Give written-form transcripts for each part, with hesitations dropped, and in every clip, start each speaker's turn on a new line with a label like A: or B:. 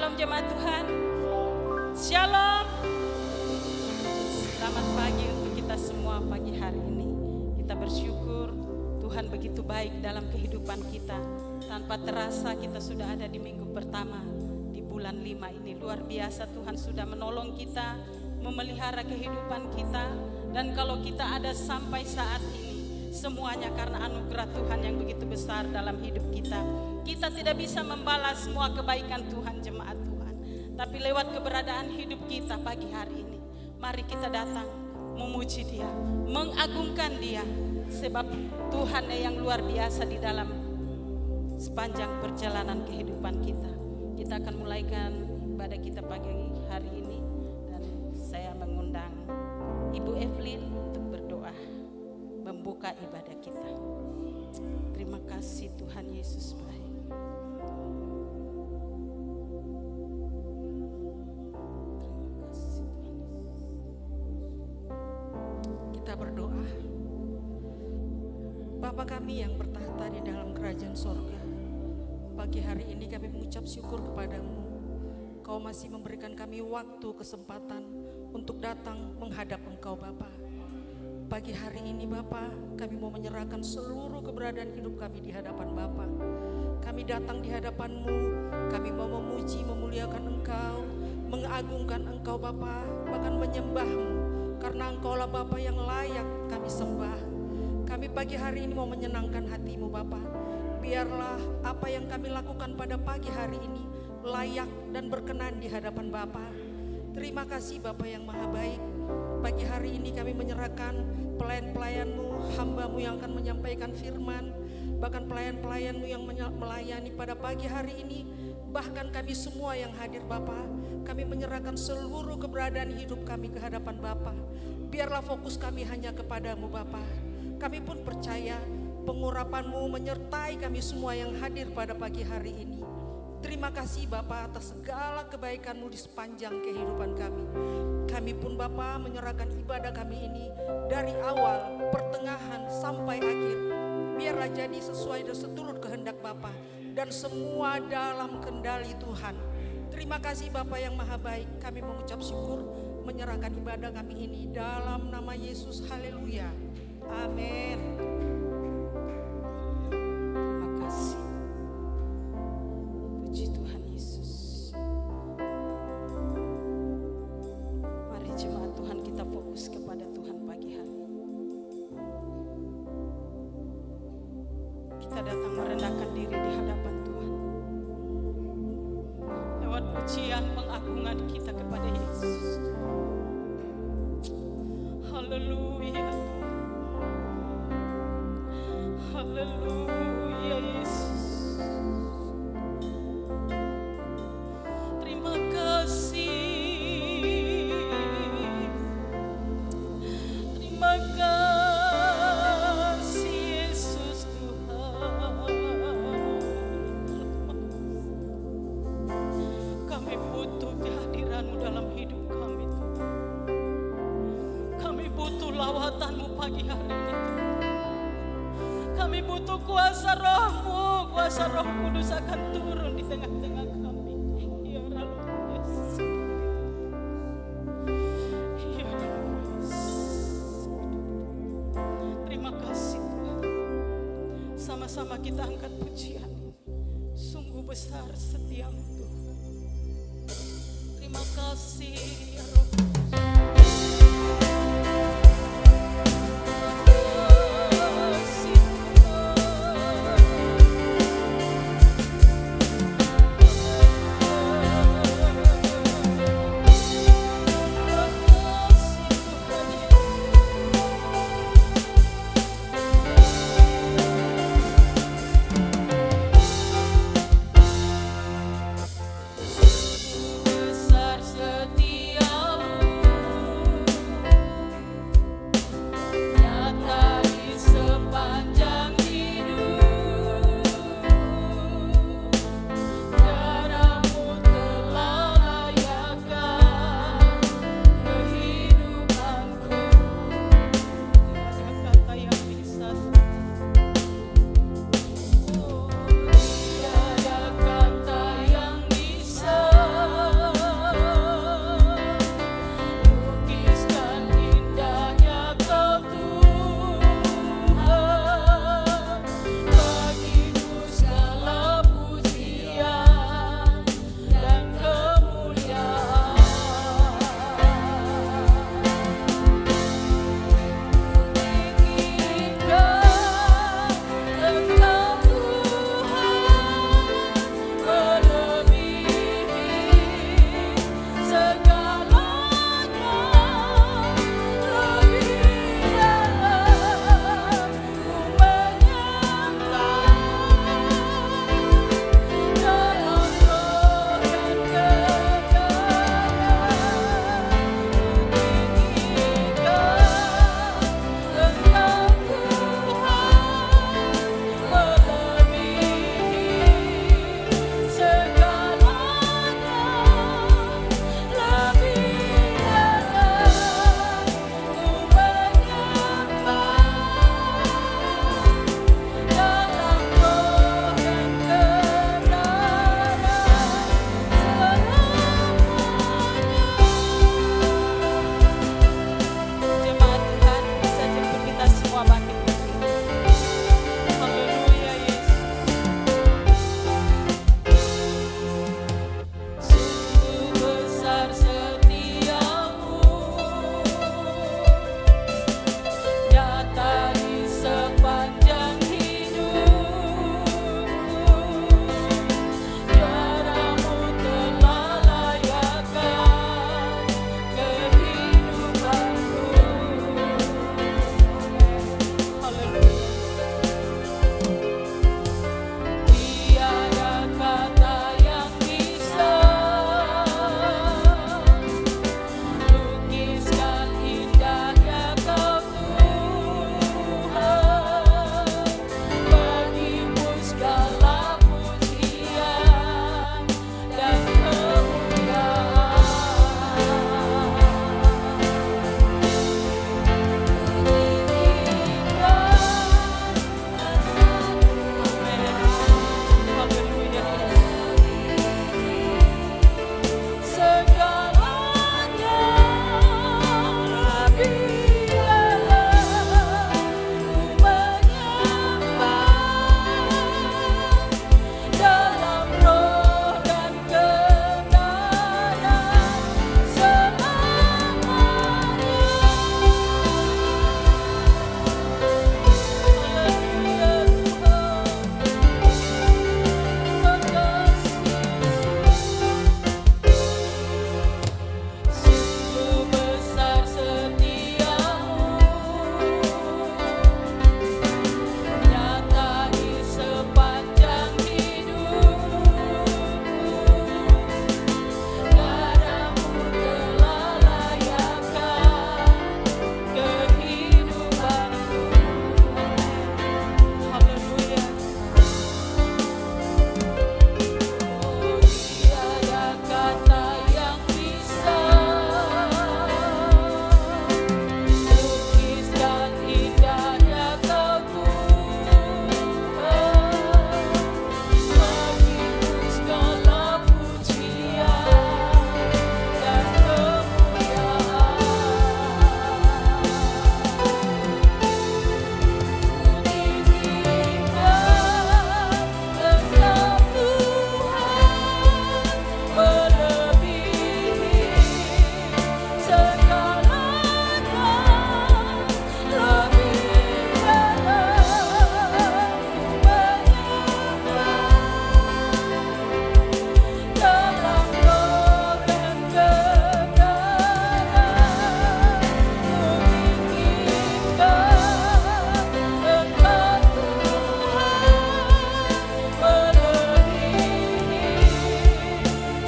A: Shalom jemaat Tuhan. Shalom. Selamat pagi untuk kita semua pagi hari ini. Kita bersyukur Tuhan begitu baik dalam kehidupan kita. Tanpa terasa kita sudah ada di minggu pertama di bulan 5 ini. Luar biasa Tuhan sudah menolong kita, memelihara kehidupan kita. Dan kalau kita ada sampai saat ini, semuanya karena anugerah Tuhan yang begitu besar dalam hidup kita. Kita tidak bisa membalas semua kebaikan Tuhan jemaat Tuhan. Tapi lewat keberadaan hidup kita pagi hari ini, mari kita datang memuji Dia, mengagungkan Dia. Sebab Tuhan yang luar biasa di dalam sepanjang perjalanan kehidupan kita. Kita akan mulaikan ibadah kita pagi hari ini. Dan saya mengundang Ibu Evelyn untuk berdoa membuka ibadah kita. Terima kasih Tuhan Yesus baik.
B: Kita berdoa. Bapa kami yang bertahta di dalam kerajaan sorga, pagi hari ini kami mengucap syukur kepadamu. Kau masih memberikan kami waktu, kesempatan untuk datang menghadap Engkau Bapa. Pagi hari ini Bapa, kami mau menyerahkan seluruh keberadaan hidup kami di hadapan Bapa. Kami datang di hadapan-Mu, kami mau memuji, memuliakan Engkau, mengagungkan Engkau Bapa, bahkan menyembah-Mu, karena Engkaulah Bapa yang layak kami sembah. Kami pagi hari ini mau menyenangkan hati-Mu Bapa. Biarlah apa yang kami lakukan pada pagi hari ini layak dan berkenan di hadapan Bapa. Terima kasih Bapa yang maha baik. Pagi hari ini kami menyerahkan pelayan-pelayan-Mu, hamba-Mu yang akan menyampaikan firman, bahkan pelayan-pelayan-Mu yang melayani pada pagi hari ini, bahkan kami semua yang hadir Bapa. Kami menyerahkan seluruh keberadaan hidup kami ke hadapan Bapa. Biarlah fokus kami hanya kepadamu Bapa. Kami pun percaya pengurapan-Mu menyertai kami semua yang hadir pada pagi hari ini. Terima kasih Bapa atas segala kebaikan-Mu di sepanjang kehidupan kami. Kami pun Bapa menyerahkan ibadah kami ini dari awal, pertengahan sampai akhir. Biarlah jadi sesuai dan seturut kehendak Bapa dan semua dalam kendali Tuhan. Terima kasih Bapa yang maha baik. Kami mengucap syukur menyerahkan ibadah kami ini dalam nama Yesus. Haleluya. Amin.
A: Terima kasih. Puji Tuhan Yesus. Mari jemaat Tuhan kita fokus kepada Tuhan pagi hari ini. Kita datang merendahkan diri di hadapan Tuhan. Lewat pujian pengagungan kita kepada Yesus. Haleluya. Haleluya Yesus. Terima kasih. Terima kasih Yesus Tuhan. Kami butuh kehadiran-Mu dalam hidup kami Tuhan. Kami butuh lawatan-Mu pagi hari ini Tuhan. Kami butuh kuasa Roh-Mu, kuasa Roh Kudus akan turun di tengah-tengah kami. Ya Allah, Yesus. Ya Allah. Terima kasih Tuhan. Sama-sama kita angkat pujian. Sungguh besar setiamu Tuhan. Terima kasih ya Roh. Besar setiap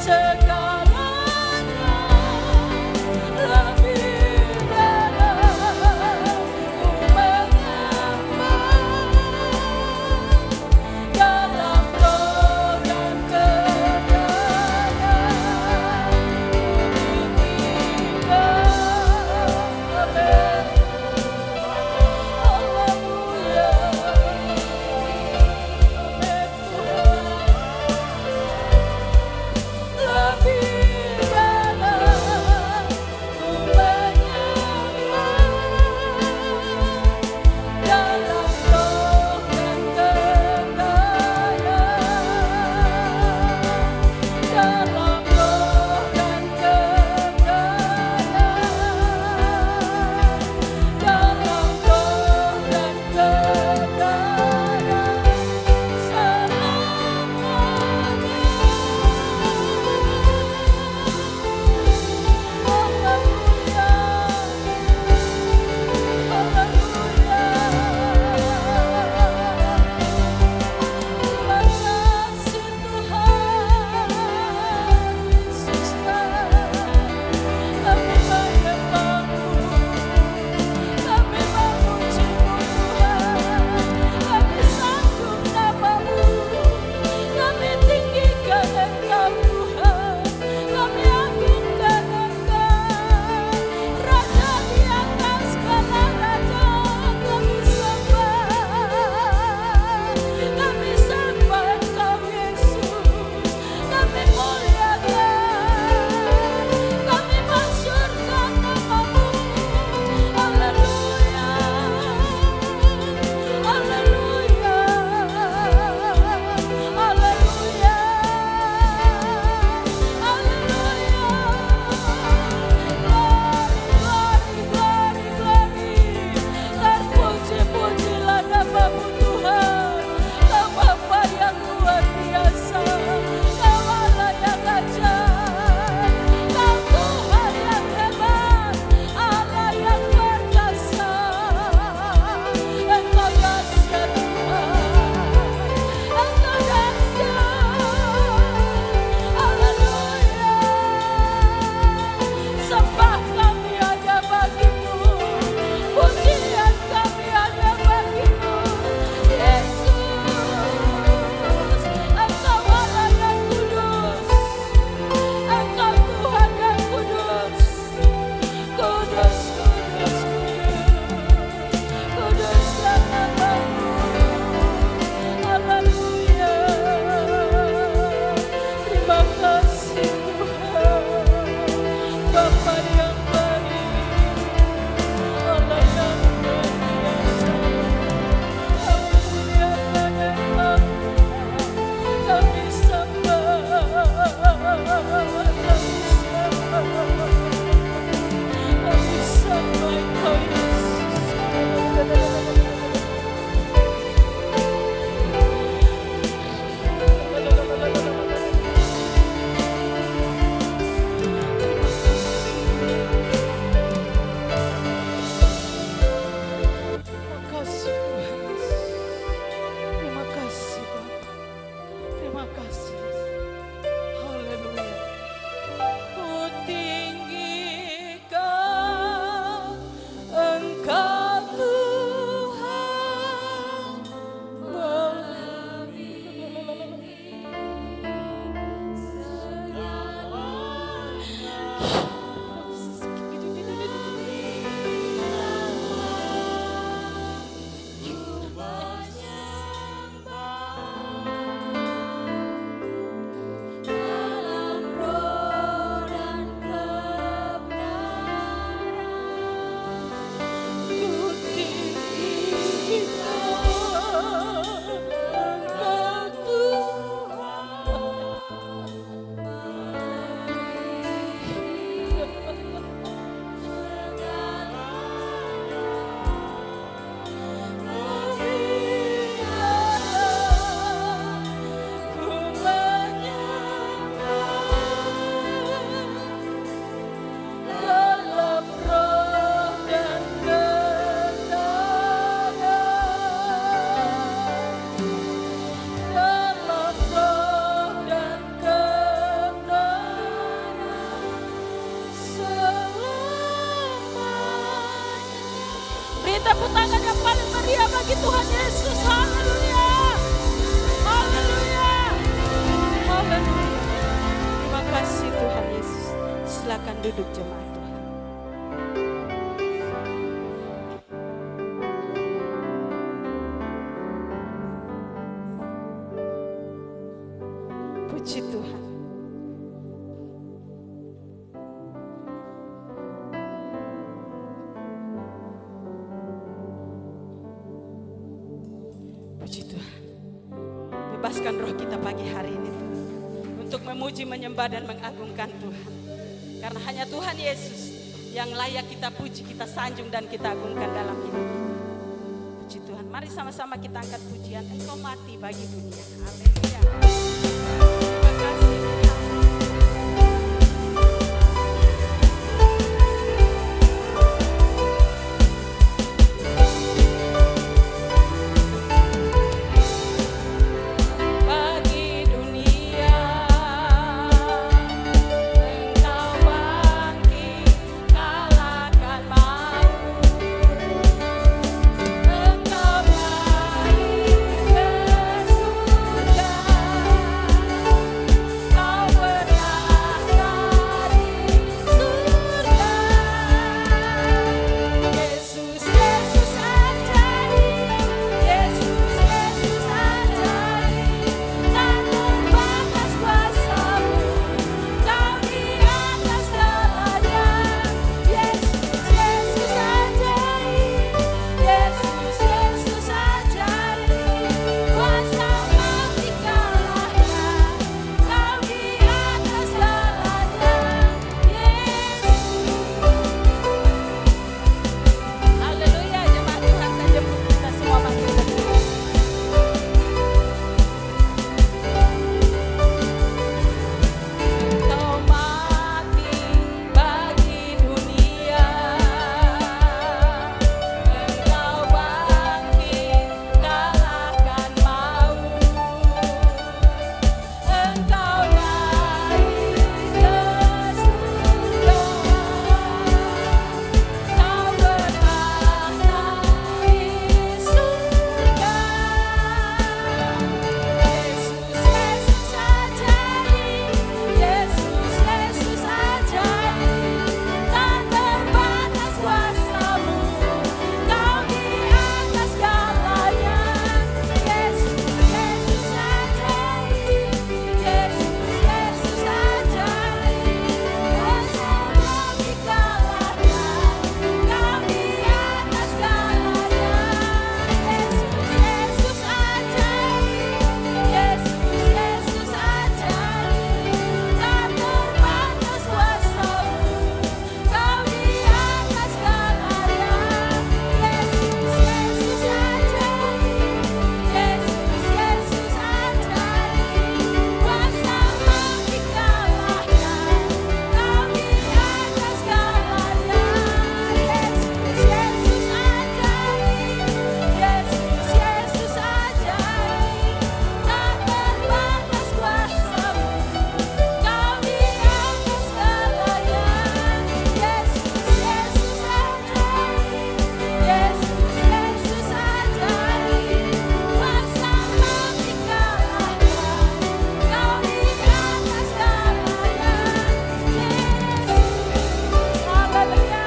B: segalanya lebih dalam ku menyembah dalam roh dan kebenaran lebih
A: tepuk tangan yang paling meriah bagi Tuhan Yesus. Haleluya. Haleluya. Haleluya. Terima kasih Tuhan Yesus. Silakan duduk jemaat Tuhan. Puji Tuhan. Puji Tuhan. Bebaskan roh kita pagi hari ini Tuhan, untuk memuji, menyembah dan mengagungkan Tuhan. Karena hanya Tuhan Yesus yang layak kita puji, kita sanjung dan kita agungkan dalam hidup kita. Puji Tuhan. Mari sama-sama kita angkat pujian. Engkau mati bagi dunia. Haleluya. Terima kasih Tuhan. Bagi dunia Engkau bangkit, kalahkan maut. Engkau naik ke surga, Kau bertahta di surga. Yesus, Yesus ajaib, Yesus, Yesus ajaib. Tak terbatas kuasa-Mu, Kau di atas segalanya. Yesus, Yesus ajaib, Yesus, Yesus ajaib. Kuasa mati kalahkan, Kau di atas segalanya. Yesus. Haleluya, jemaat Tuhan, saya jemput kita semua bangkit berdiri. Engkau mati bagi dunia, Engkau bangkit, kalahkan maut. Engkau naik ke surga, Kau bertahta di surga. Yesus, Yesus ajaib, Yesus, Yesus ajaib. Tak terbatas kuasa-Mu, Kau di atas segalanya. Yesus, Yesus ajaib, Yesus, Yesus ajaib. Kuasa mati kalahkan, Kau di atas segalanya. Yesus, Yesus ajaib, Yesus, Yesus ajaib. Tak terbatas kuasa-Mu, Kau di atas segalanya. Yesus, Yesus ajaib, Yesus, Yesus ajaib. Kuasa mati kalahkan, Kau di atas segalanya. Yesus, Yesus ajaib, Yesus, Yesus ajaib. Tak terbatas kuasa-Mu, Kau di atas segalanya. Yesus, Yesus ajaib, Yesus, Yesus ajaib. Kuasa mati kalahkan, Kau di atas segalanya. Yesus, haleluya.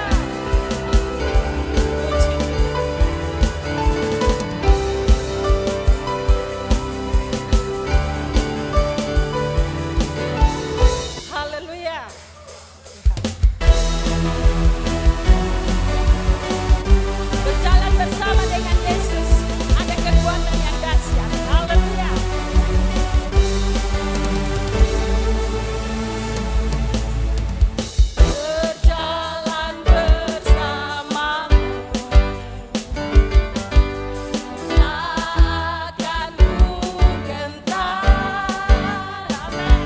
A: Haleluya. Berjalan bersama dengan Yesus ada kekuatan yang dahsyat. Haleluya. Berjalan bersamamu, takkan ku gentar. Amin.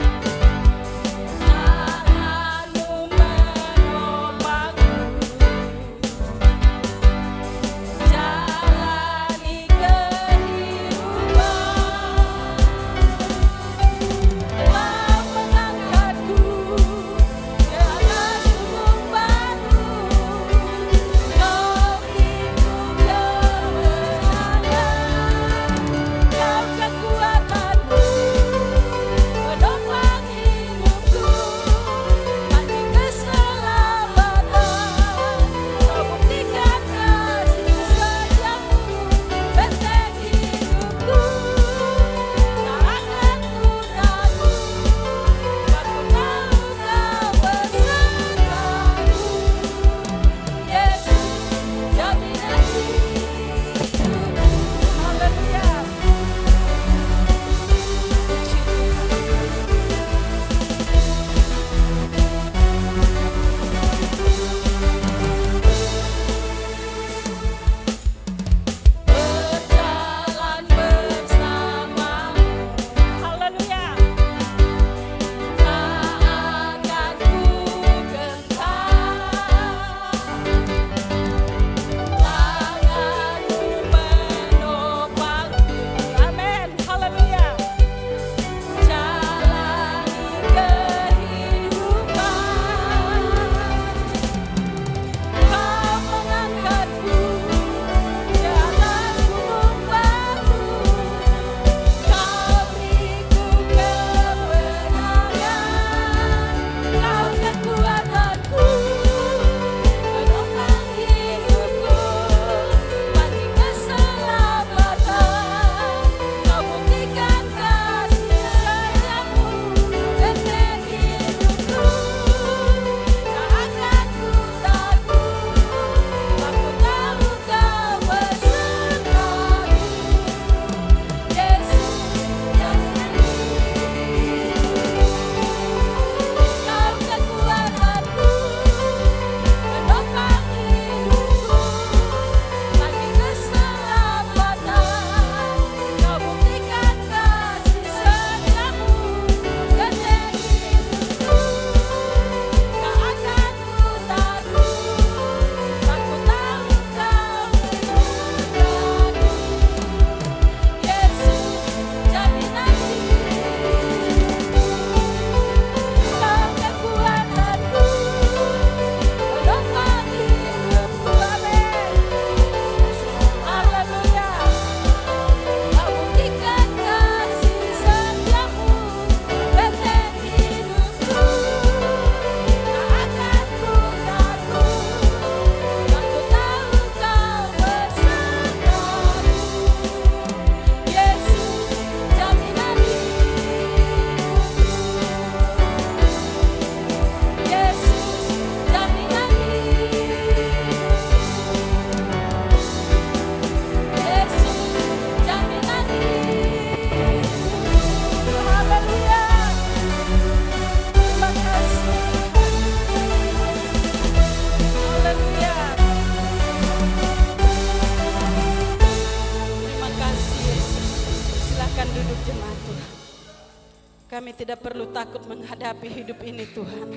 A: tidak perlu takut menghadapi hidup ini Tuhan.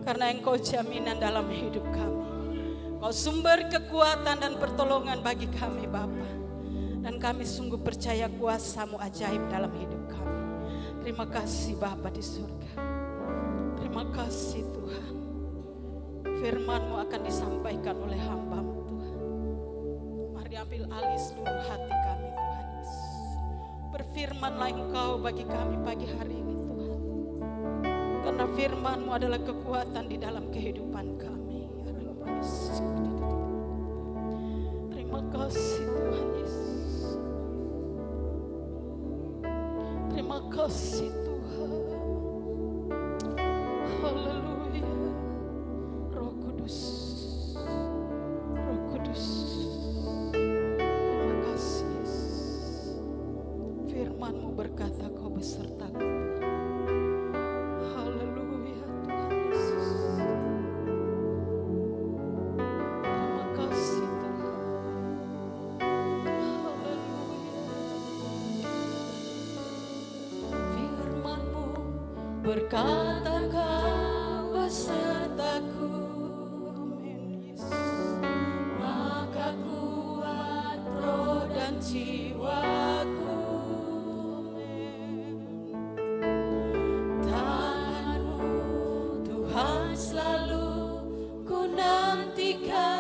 A: Karena Engkau jaminan dalam hidup kami. Kau sumber kekuatan dan pertolongan bagi kami Bapa. Dan kami sungguh percaya kuasa-Mu ajaib dalam hidup kami. Terima kasih Bapa di surga. Terima kasih Tuhan. Firman-Mu akan disampaikan oleh hamba-Mu Tuhan. Mari ambil alih seluruh hati kami Tuhan Yesus. Berfirmanlah Engkau bagi kami pagi hari ini Tuhan. Karena firman-Mu adalah kekuatan di dalam kehidupan kami. Terima kasih Tuhan Yesus. Terima kasih Tuhan. Haleluya. Roh Kudus. Roh Kudus. Terima kasih Yesus. Firman-Mu berkata Kau besertaku. Haleluya Tuhan Yesus. Terima kasih Tuhan. Firman-Mu berkata Kau besertaku. Amin Yesus. Maka kuat roh dan jiwaku. Amin. Tangan-Mu Tuhan selalu ku nantikan.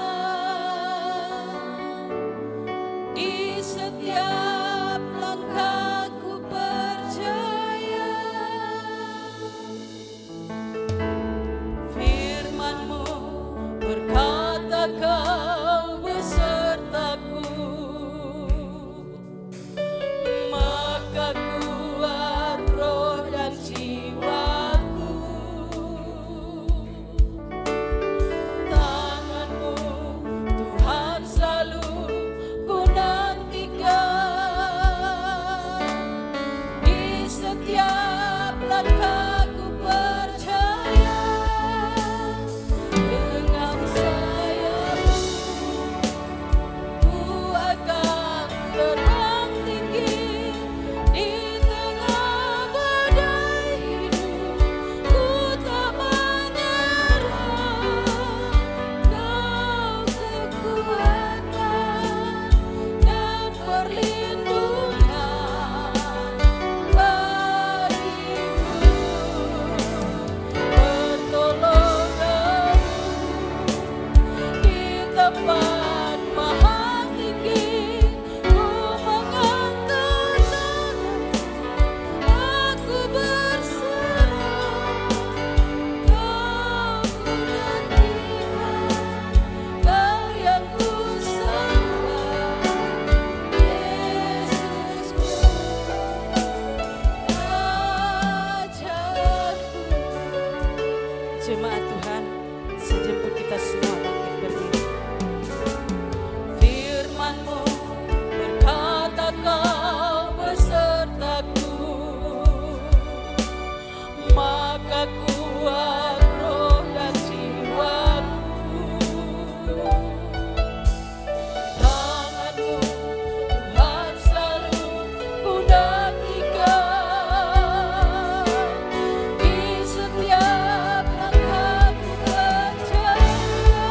A: Di setiap langkahku percaya. Firman-Mu berkata Kau besertaku. Maka kuat roh dan jiwaku. Tangan-Mu Tuhan selalu ku nantikan. Di setiap langkahku percaya. Dengan sayap-Mu ku akan terbang tinggi. Di tengah badai hidup ku tak menyerah. Kau kekuatan dan perlindungan bagiku. Pertolongan di tempat maha tinggi. Ku mengangkat tangan, aku berserah. Kau ku nantikan, Kau yang ku sembah. Yesusku, Rajaku. Jemaat Tuhan, sejemput kita semua bangkit berdiri. Firman-Mu berkata Kau besertaku. Maka kuat roh dan jiwaku. Tangan-Mu Tuhan selalu ku nantikan. Di setiap langkahku percaya.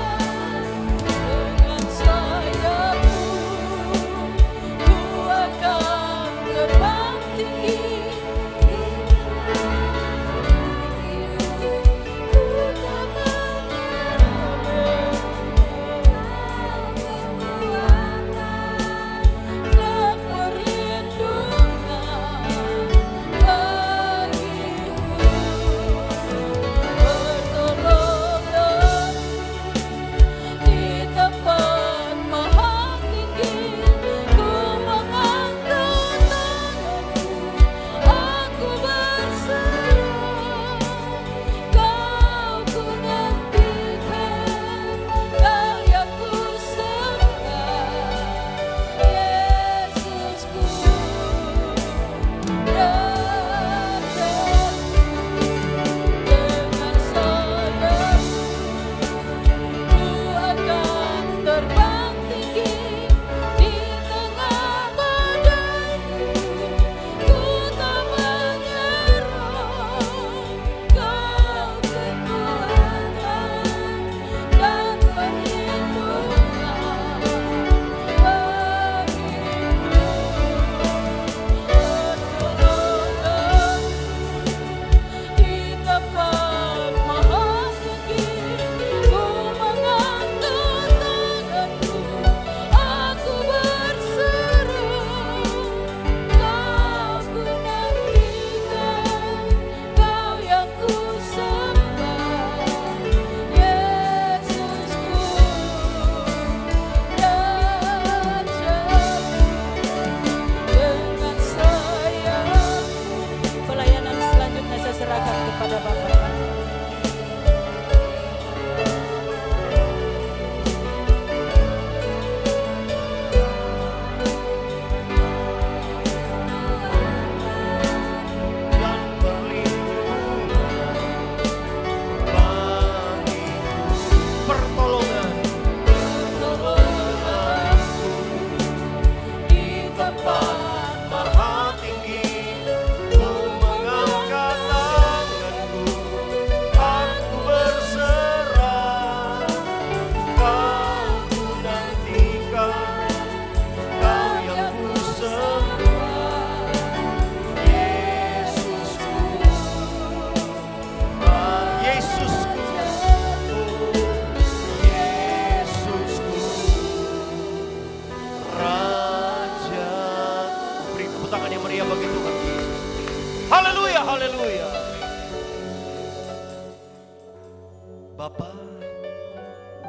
C: Bapa,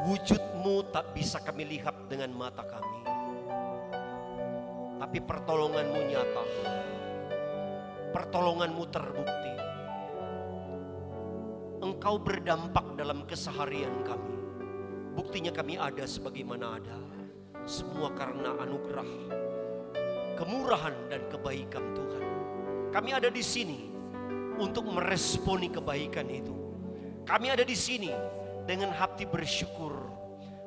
C: wujud-Mu tak bisa kami lihat dengan mata kami, tapi pertolongan-Mu nyata, pertolongan-Mu terbukti. Engkau berdampak dalam keseharian kami. Buktinya kami ada sebagaimana ada, semua karena anugerah, kemurahan dan kebaikan Tuhan. Kami ada di sini untuk meresponi kebaikan itu. Kami ada di sini dengan hati bersyukur.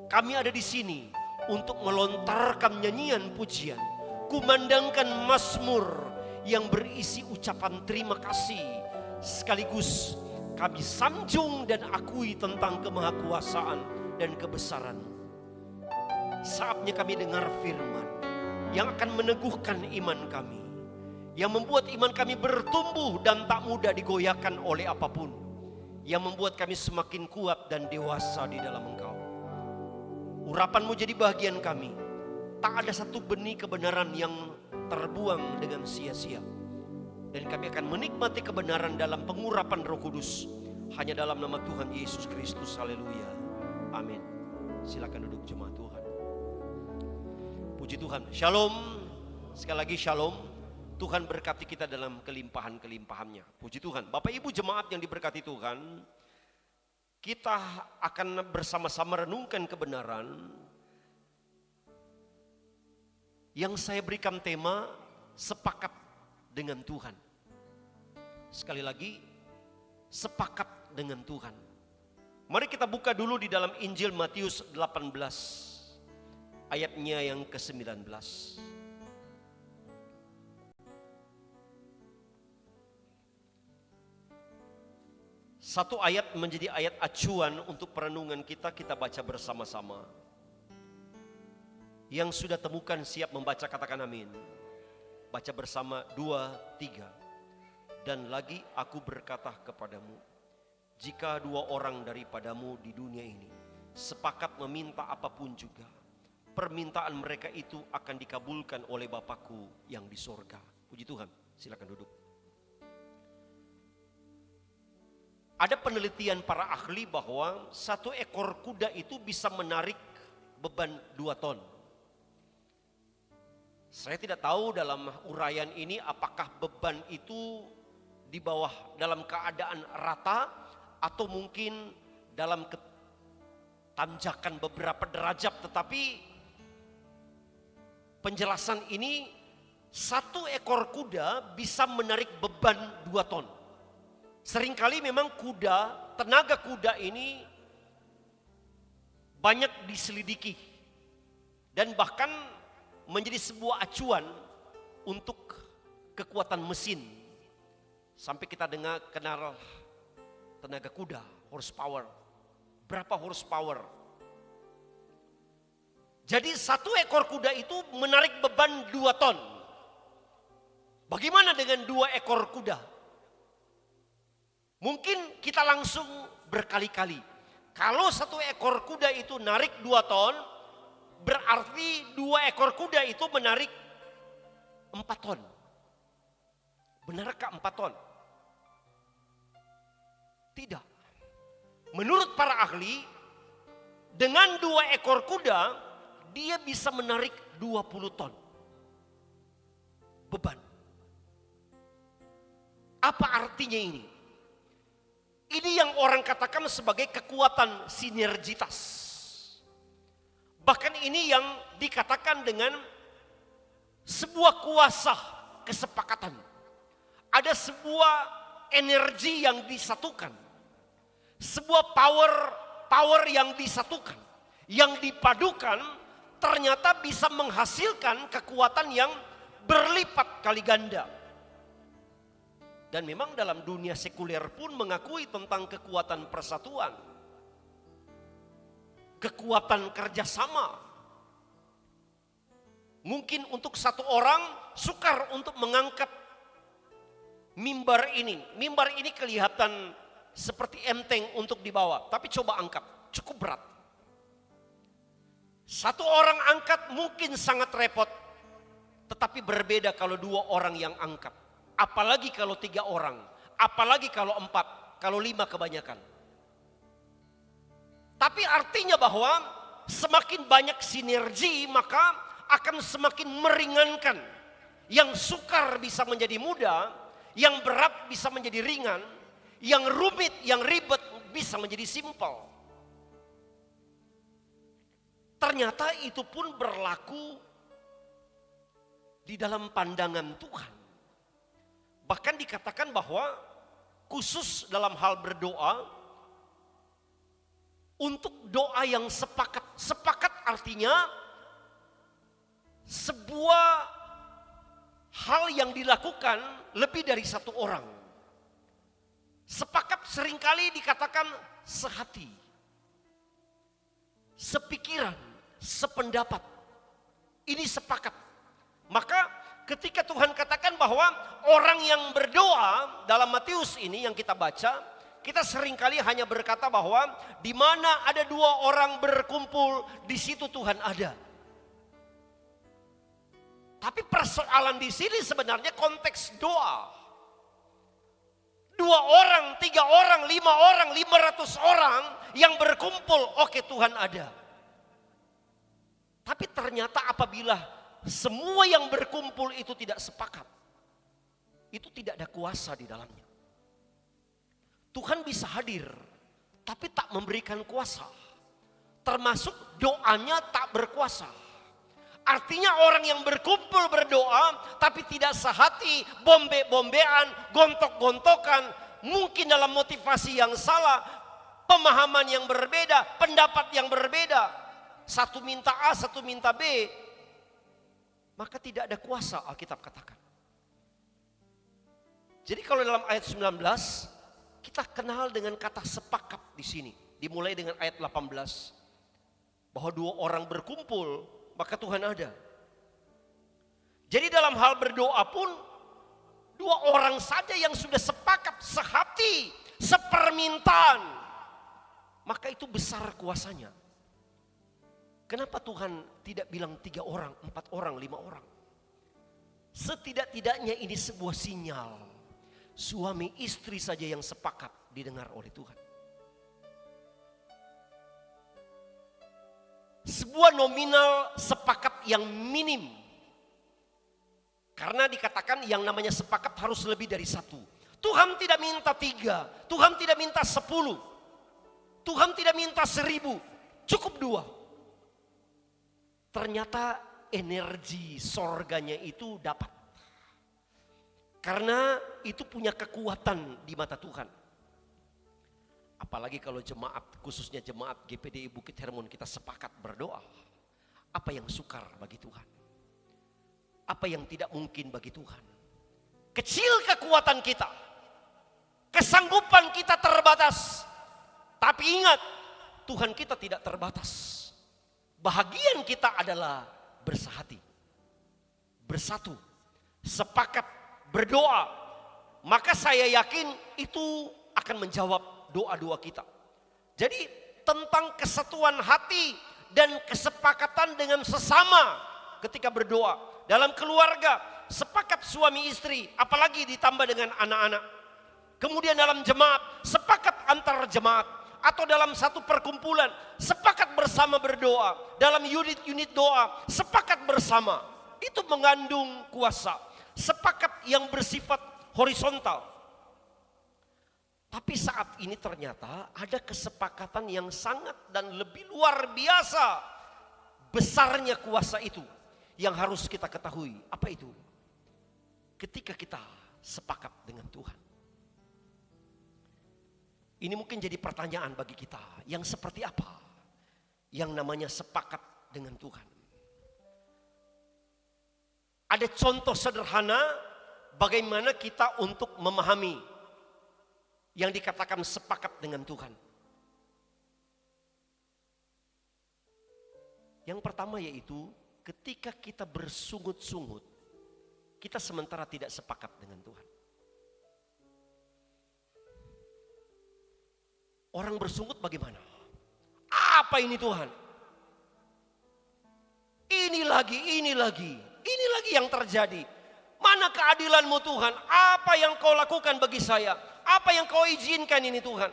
C: Kami ada di sini untuk melontarkan nyanyian pujian, kumandangkan mazmur yang berisi ucapan terima kasih. Sekaligus kami sanjung dan akui tentang kemahakuasaan dan kebesaran. Saatnya kami dengar firman yang akan meneguhkan iman kami, yang membuat iman kami bertumbuh dan tak mudah digoyahkan oleh apapun, yang membuat kami semakin kuat dan dewasa di dalam Engkau. Urapan-Mu jadi bagian kami. Tak ada satu benih kebenaran yang terbuang dengan sia-sia. Dan kami akan menikmati kebenaran dalam pengurapan Roh Kudus hanya dalam nama Tuhan Yesus Kristus. Haleluya. Amin. Silakan duduk jemaat Tuhan. Puji Tuhan. Shalom. Sekali lagi shalom. Tuhan berkati kita dalam kelimpahan-kelimpahannya. Puji Tuhan. Bapak Ibu jemaat yang diberkati Tuhan, kita akan bersama-sama renungkan kebenaran yang saya berikan tema sepakat dengan Tuhan. Sekali lagi, sepakat dengan Tuhan. Mari kita buka dulu di dalam Injil Matius 18 ayatnya yang ke-19. Satu ayat menjadi ayat acuan untuk perenungan kita baca bersama-sama. Yang sudah temukan siap membaca katakan amin. Baca bersama 2, 3. Dan lagi aku berkata kepadamu, jika 2 orang daripadamu di dunia ini sepakat meminta apapun juga, permintaan mereka itu akan dikabulkan oleh Bapakku yang di sorga. Puji Tuhan, silakan duduk. Ada penelitian para ahli bahwa 1 ekor kuda itu bisa menarik beban 2 ton. Saya tidak tahu dalam uraian ini apakah beban itu di bawah dalam keadaan rata atau mungkin dalam tanjakan beberapa derajat, tetapi penjelasan ini 1 ekor kuda bisa menarik beban 2 ton. Seringkali memang tenaga kuda ini banyak diselidiki dan bahkan menjadi sebuah acuan untuk kekuatan mesin. Sampai kita kenal tenaga kuda, horsepower. Berapa horsepower? Jadi 1 ekor kuda itu menarik beban 2 ton. Bagaimana dengan 2 ekor kuda? Mungkin kita langsung berkali-kali. Kalau 1 ekor kuda itu narik 2 ton, berarti 2 ekor kuda itu menarik 4 ton. Benarkah 4 ton? Tidak. Menurut para ahli, dengan 2 ekor kuda, dia bisa menarik 20 ton beban. Apa artinya ini? Ini yang orang katakan sebagai kekuatan sinergitas. Bahkan ini yang dikatakan dengan sebuah kuasa kesepakatan. Ada sebuah energi yang disatukan. Sebuah power yang disatukan. Yang dipadukan ternyata bisa menghasilkan kekuatan yang berlipat kali ganda. Dan memang dalam dunia sekuler pun mengakui tentang kekuatan persatuan. Kekuatan kerjasama. Mungkin untuk 1 orang sukar untuk mengangkat mimbar ini. Mimbar ini kelihatan seperti enteng untuk dibawa. Tapi coba angkat, cukup berat. 1 orang angkat mungkin sangat repot. Tetapi berbeda kalau 2 orang yang angkat. Apalagi kalau 3 orang, apalagi kalau 4, kalau 5 kebanyakan. Tapi artinya bahwa semakin banyak sinergi maka akan semakin meringankan. Yang sukar bisa menjadi mudah, yang berat bisa menjadi ringan, yang rumit, yang ribet bisa menjadi simpel. Ternyata itu pun berlaku di dalam pandangan Tuhan. Bahkan dikatakan bahwa khusus dalam hal berdoa, untuk doa yang sepakat. Sepakat artinya sebuah hal yang dilakukan lebih dari satu orang. Sepakat seringkali dikatakan sehati, sepikiran, sependapat. Ini sepakat. Maka ketika Tuhan katakan bahwa orang yang berdoa dalam Matius ini yang kita baca, kita seringkali hanya berkata bahwa di mana ada dua orang berkumpul, di situ Tuhan ada. Tapi persoalan di sini sebenarnya konteks doa. 2 orang, 3 orang, 5 orang, 500 orang yang berkumpul, oke Tuhan ada. Tapi ternyata apabila semua yang berkumpul itu tidak sepakat, itu tidak ada kuasa di dalamnya. Tuhan bisa hadir, tapi tak memberikan kuasa. Termasuk doanya tak berkuasa. Artinya orang yang berkumpul berdoa tapi tidak sehati, bombe-bombean, gontok-gontokan, mungkin dalam motivasi yang salah, pemahaman yang berbeda, pendapat yang berbeda. Satu minta A, satu minta B. Maka tidak ada kuasa, Alkitab katakan. Jadi kalau dalam ayat 19 kita kenal dengan kata sepakat di sini. Dimulai dengan ayat 18. Bahwa 2 orang berkumpul, maka Tuhan ada. Jadi dalam hal berdoa pun 2 orang saja yang sudah sepakat, sehati, sepermintaan, maka itu besar kuasanya. Kenapa Tuhan tidak bilang 3 orang, 4 orang, 5 orang? Setidak-tidaknya ini sebuah sinyal. Suami istri saja yang sepakat didengar oleh Tuhan. Sebuah nominal sepakat yang minim. Karena dikatakan yang namanya sepakat harus lebih dari 1. Tuhan tidak minta 3, Tuhan tidak minta 10, Tuhan tidak minta 1000, cukup 2. Ternyata energi sorganya itu dapat. Karena itu punya kekuatan di mata Tuhan. Apalagi kalau jemaat, khususnya jemaat GPDI Bukit Hermon kita sepakat berdoa. Apa yang sukar bagi Tuhan? Apa yang tidak mungkin bagi Tuhan? Kecil kekuatan kita. Kesanggupan kita terbatas. Tapi ingat, Tuhan kita tidak terbatas. Bahagian kita adalah bersehati, bersatu, sepakat, berdoa. Maka saya yakin itu akan menjawab doa-doa kita. Jadi tentang kesatuan hati dan kesepakatan dengan sesama ketika berdoa. Dalam keluarga, sepakat suami istri, apalagi ditambah dengan anak-anak. Kemudian dalam jemaat, sepakat antar jemaat. Atau dalam satu perkumpulan, sepakat bersama berdoa. Dalam unit-unit doa, sepakat bersama. Itu mengandung kuasa. Sepakat yang bersifat horizontal. Tapi saat ini ternyata ada kesepakatan yang sangat dan lebih luar biasa. Besarnya kuasa itu yang harus kita ketahui. Apa itu? Ketika kita sepakat dengan Tuhan. Ini mungkin jadi pertanyaan bagi kita. Yang seperti apa? Yang namanya sepakat dengan Tuhan. Ada contoh sederhana bagaimana kita untuk memahami yang dikatakan sepakat dengan Tuhan. Yang pertama yaitu ketika kita bersungut-sungut, kita sementara tidak sepakat dengan Tuhan. Orang bersungut bagaimana? Apa ini Tuhan? Ini lagi yang terjadi. Mana keadilan-Mu Tuhan? Apa yang Kau lakukan bagi saya? Apa yang Kau izinkan ini Tuhan?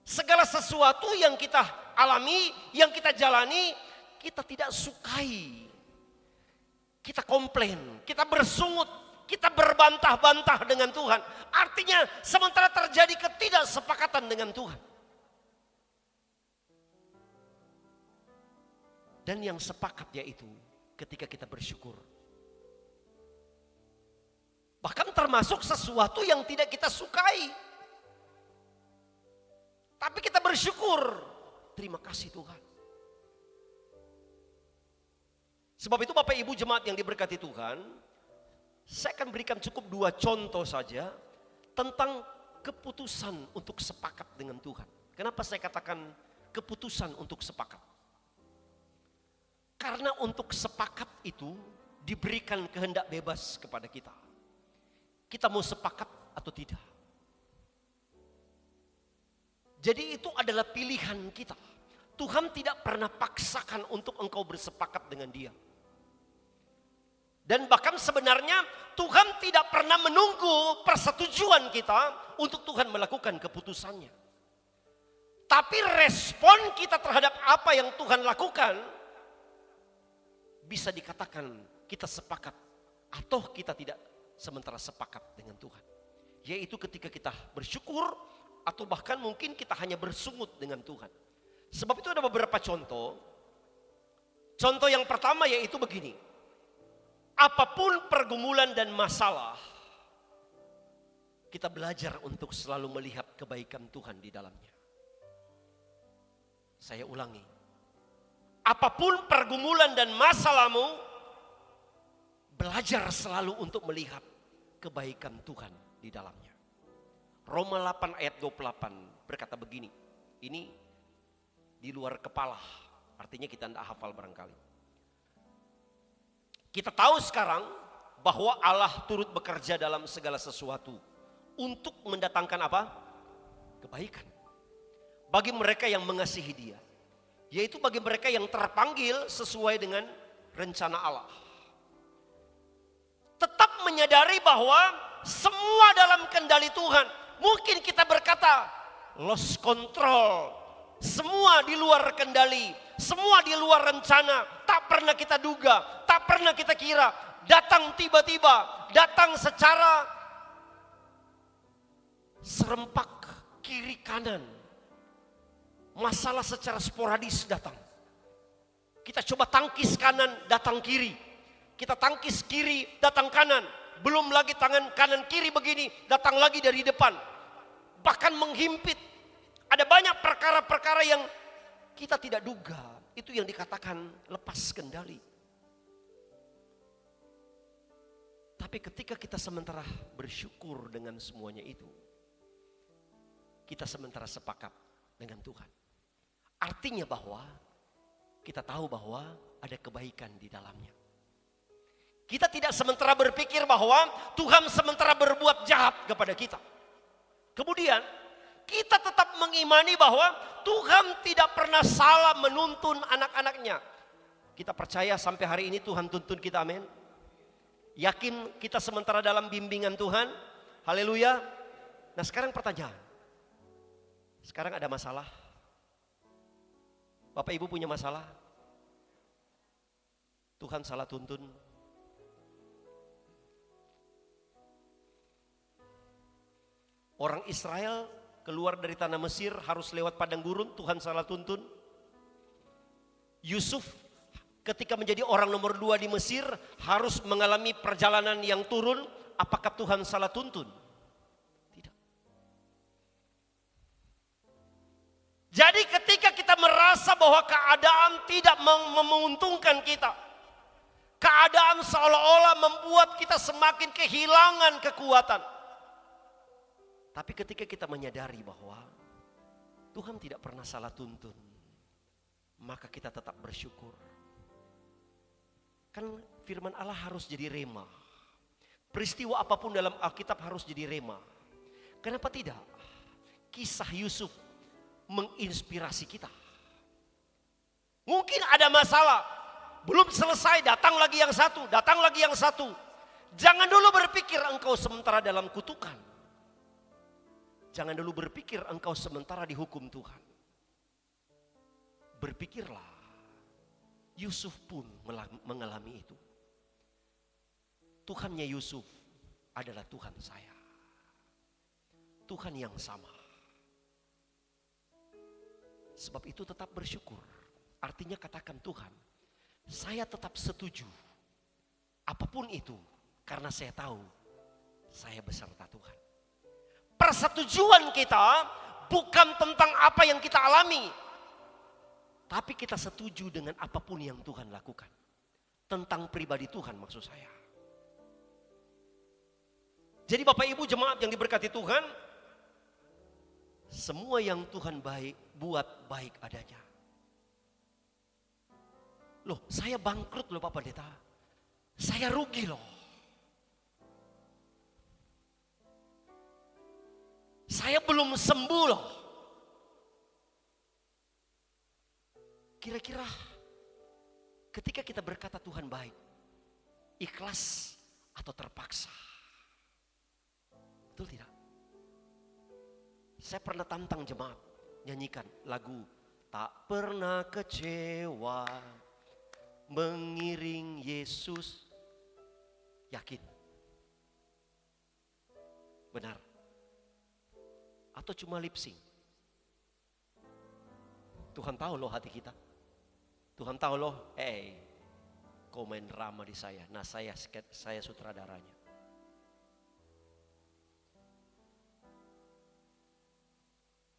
C: Segala sesuatu yang kita alami, yang kita jalani, kita tidak sukai. Kita komplain, kita bersungut, kita berbantah-bantah dengan Tuhan. Artinya sementara terjadi ketidaksepakatan dengan Tuhan. Dan yang sepakat yaitu ketika kita bersyukur. Bahkan termasuk sesuatu yang tidak kita sukai. Tapi kita bersyukur. Terima kasih Tuhan. Sebab itu Bapak Ibu jemaat yang diberkati Tuhan, saya akan berikan cukup 2 contoh saja tentang keputusan untuk sepakat dengan Tuhan. Kenapa saya katakan keputusan untuk sepakat? Karena untuk sepakat itu diberikan kehendak bebas kepada kita. Kita mau sepakat atau tidak. Jadi itu adalah pilihan kita. Tuhan tidak pernah paksakan untuk engkau bersepakat dengan Dia. Dan bahkan sebenarnya Tuhan tidak pernah menunggu persetujuan kita untuk Tuhan melakukan keputusannya. Tapi respon kita terhadap apa yang Tuhan lakukan bisa dikatakan kita sepakat atau kita tidak sementara sepakat dengan Tuhan. Yaitu ketika kita bersyukur atau bahkan mungkin kita hanya bersungut dengan Tuhan. Sebab itu ada beberapa contoh. Contoh yang pertama yaitu begini. Apapun pergumulan dan masalah, kita belajar untuk selalu melihat kebaikan Tuhan di dalamnya. Saya ulangi. Apapun pergumulan dan masalahmu, belajar selalu untuk melihat kebaikan Tuhan di dalamnya. Roma 8 ayat 28 berkata begini. Ini di luar kepala, artinya kita tidak hafal barangkali. Kita tahu sekarang bahwa Allah turut bekerja dalam segala sesuatu untuk mendatangkan apa? Kebaikan. Bagi mereka yang mengasihi Dia. Yaitu bagi mereka yang terpanggil sesuai dengan rencana Allah. Tetap menyadari bahwa semua dalam kendali Tuhan. Mungkin kita berkata lost control. Semua di luar kendali. Semua di luar rencana, tak pernah kita duga, tak pernah kita kira, datang tiba-tiba, datang secara serempak kiri kanan. Masalah secara sporadis datang. Kita coba tangkis kanan, datang kiri. Kita tangkis kiri, datang kanan. Belum lagi tangan kanan kiri begini, datang lagi dari depan. Bahkan menghimpit. Ada banyak perkara-perkara yang kita tidak duga, itu yang dikatakan lepas kendali. Tapi ketika kita sementara bersyukur dengan semuanya itu, kita sementara sepakat dengan Tuhan. Artinya bahwa kita tahu bahwa ada kebaikan di dalamnya. Kita tidak sementara berpikir bahwa Tuhan sementara berbuat jahat kepada kita. Kemudian kita tetap mengimani bahwa Tuhan tidak pernah salah menuntun anak-anaknya. Kita percaya sampai hari ini Tuhan tuntun kita, amin. Yakin kita sementara dalam bimbingan Tuhan, haleluya. Nah sekarang pertanyaan, sekarang ada masalah. Bapak Ibu punya masalah, Tuhan salah tuntun. Orang Israel keluar dari tanah Mesir harus lewat padang gurun, Tuhan salah tuntun. Yusuf ketika menjadi orang nomor 2 di Mesir harus mengalami perjalanan yang turun, apakah Tuhan salah tuntun? Tidak. Jadi ketika kita merasa bahwa keadaan tidak menguntungkan kita, keadaan seolah-olah membuat kita semakin kehilangan kekuatan. Tapi ketika kita menyadari bahwa Tuhan tidak pernah salah tuntun, maka kita tetap bersyukur. Kan firman Allah harus jadi rema. Peristiwa apapun dalam Alkitab harus jadi rema. Kenapa tidak? Kisah Yusuf menginspirasi kita. Mungkin ada masalah, belum selesai, datang lagi yang satu, datang lagi yang satu. Jangan dulu berpikir engkau sementara dalam kutukan. Jangan dulu berpikir engkau sementara dihukum Tuhan. Berpikirlah, Yusuf pun mengalami itu. Tuhannya Yusuf adalah Tuhan saya. Tuhan yang sama. Sebab itu tetap bersyukur. Artinya katakan, Tuhan, saya tetap setuju. Apapun itu, karena saya tahu saya beserta Tuhan. Persetujuan kita bukan tentang apa yang kita alami, tapi kita setuju dengan apapun yang Tuhan lakukan. Tentang pribadi Tuhan maksud saya. Jadi Bapak Ibu jemaat yang diberkati Tuhan, semua yang Tuhan buat baik adanya. Loh, saya bangkrut loh Pak Pendeta. Saya rugi loh. Saya belum sembuh loh. Kira-kira ketika kita berkata Tuhan baik, ikhlas atau terpaksa? Betul tidak? Saya pernah tantang jemaat nyanyikan lagu Tak Pernah Kecewa mengiring Yesus. Yakin? Benar? Atau cuma lip sync? Tuhan tahu loh hati kita. Tuhan tahu loh, kau main drama di saya. Nah saya sutradaranya.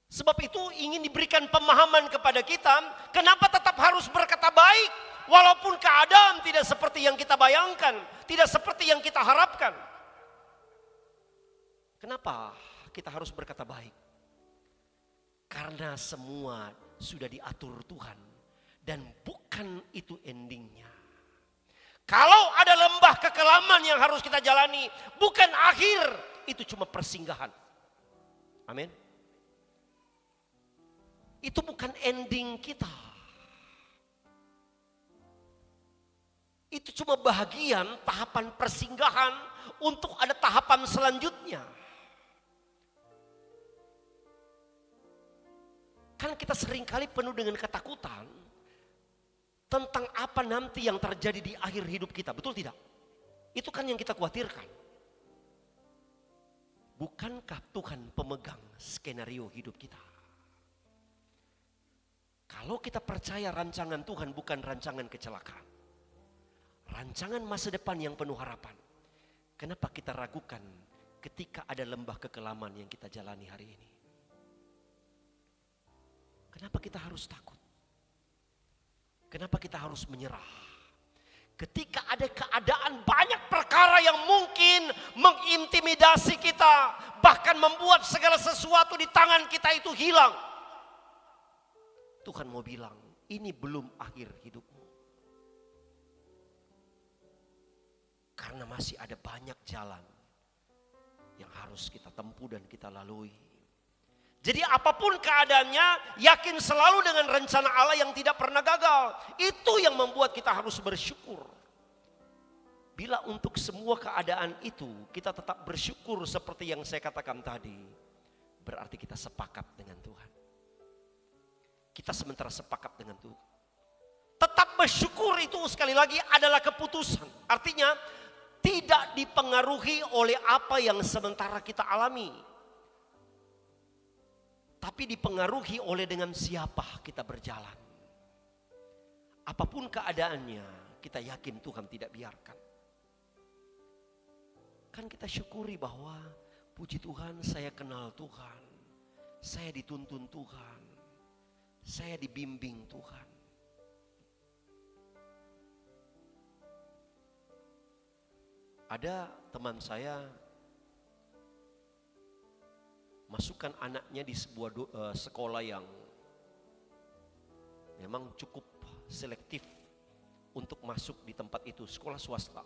C: Sebab itu ingin diberikan pemahaman kepada kita, kenapa tetap harus berkata baik, walaupun keadaan tidak seperti yang kita bayangkan, tidak seperti yang kita harapkan. Kenapa kita harus berkata baik? Karena semua sudah diatur Tuhan dan bukan itu endingnya. Kalau ada lembah kekelaman yang harus kita jalani, bukan akhir, itu cuma persinggahan. Amin. Itu bukan ending kita. Itu cuma bahagian tahapan persinggahan untuk ada tahapan selanjutnya. Kan kita seringkali penuh dengan ketakutan tentang apa nanti yang terjadi di akhir hidup kita, betul tidak? Itu kan yang kita khawatirkan. Bukankah Tuhan pemegang skenario hidup kita? Kalau kita percaya rancangan Tuhan bukan rancangan kecelakaan, rancangan masa depan yang penuh harapan, kenapa kita ragukan ketika ada lembah kekelaman yang kita jalani hari ini? Kenapa kita harus takut? Kenapa kita harus menyerah? Ketika ada keadaan banyak perkara yang mungkin mengintimidasi kita, bahkan membuat segala sesuatu di tangan kita itu hilang. Tuhan mau bilang, ini belum akhir hidupmu. Karena masih ada banyak jalan yang harus kita tempuh dan kita lalui. Jadi apapun keadaannya, yakin selalu dengan rencana Allah yang tidak pernah gagal. Itu yang membuat kita harus bersyukur. Bila untuk semua keadaan itu kita tetap bersyukur seperti yang saya katakan tadi, berarti kita sepakat dengan Tuhan. Kita sementara sepakat dengan Tuhan. Tetap bersyukur itu sekali lagi adalah keputusan. Artinya tidak dipengaruhi oleh apa yang sementara kita alami. Tapi dipengaruhi oleh dengan siapa kita berjalan. Apapun keadaannya, kita yakin Tuhan tidak biarkan. Kan kita syukuri bahwa puji Tuhan saya kenal Tuhan. Saya dituntun Tuhan. Saya dibimbing Tuhan. Ada teman saya masukkan anaknya di sebuah sekolah yang memang cukup selektif untuk masuk di tempat itu, sekolah swasta.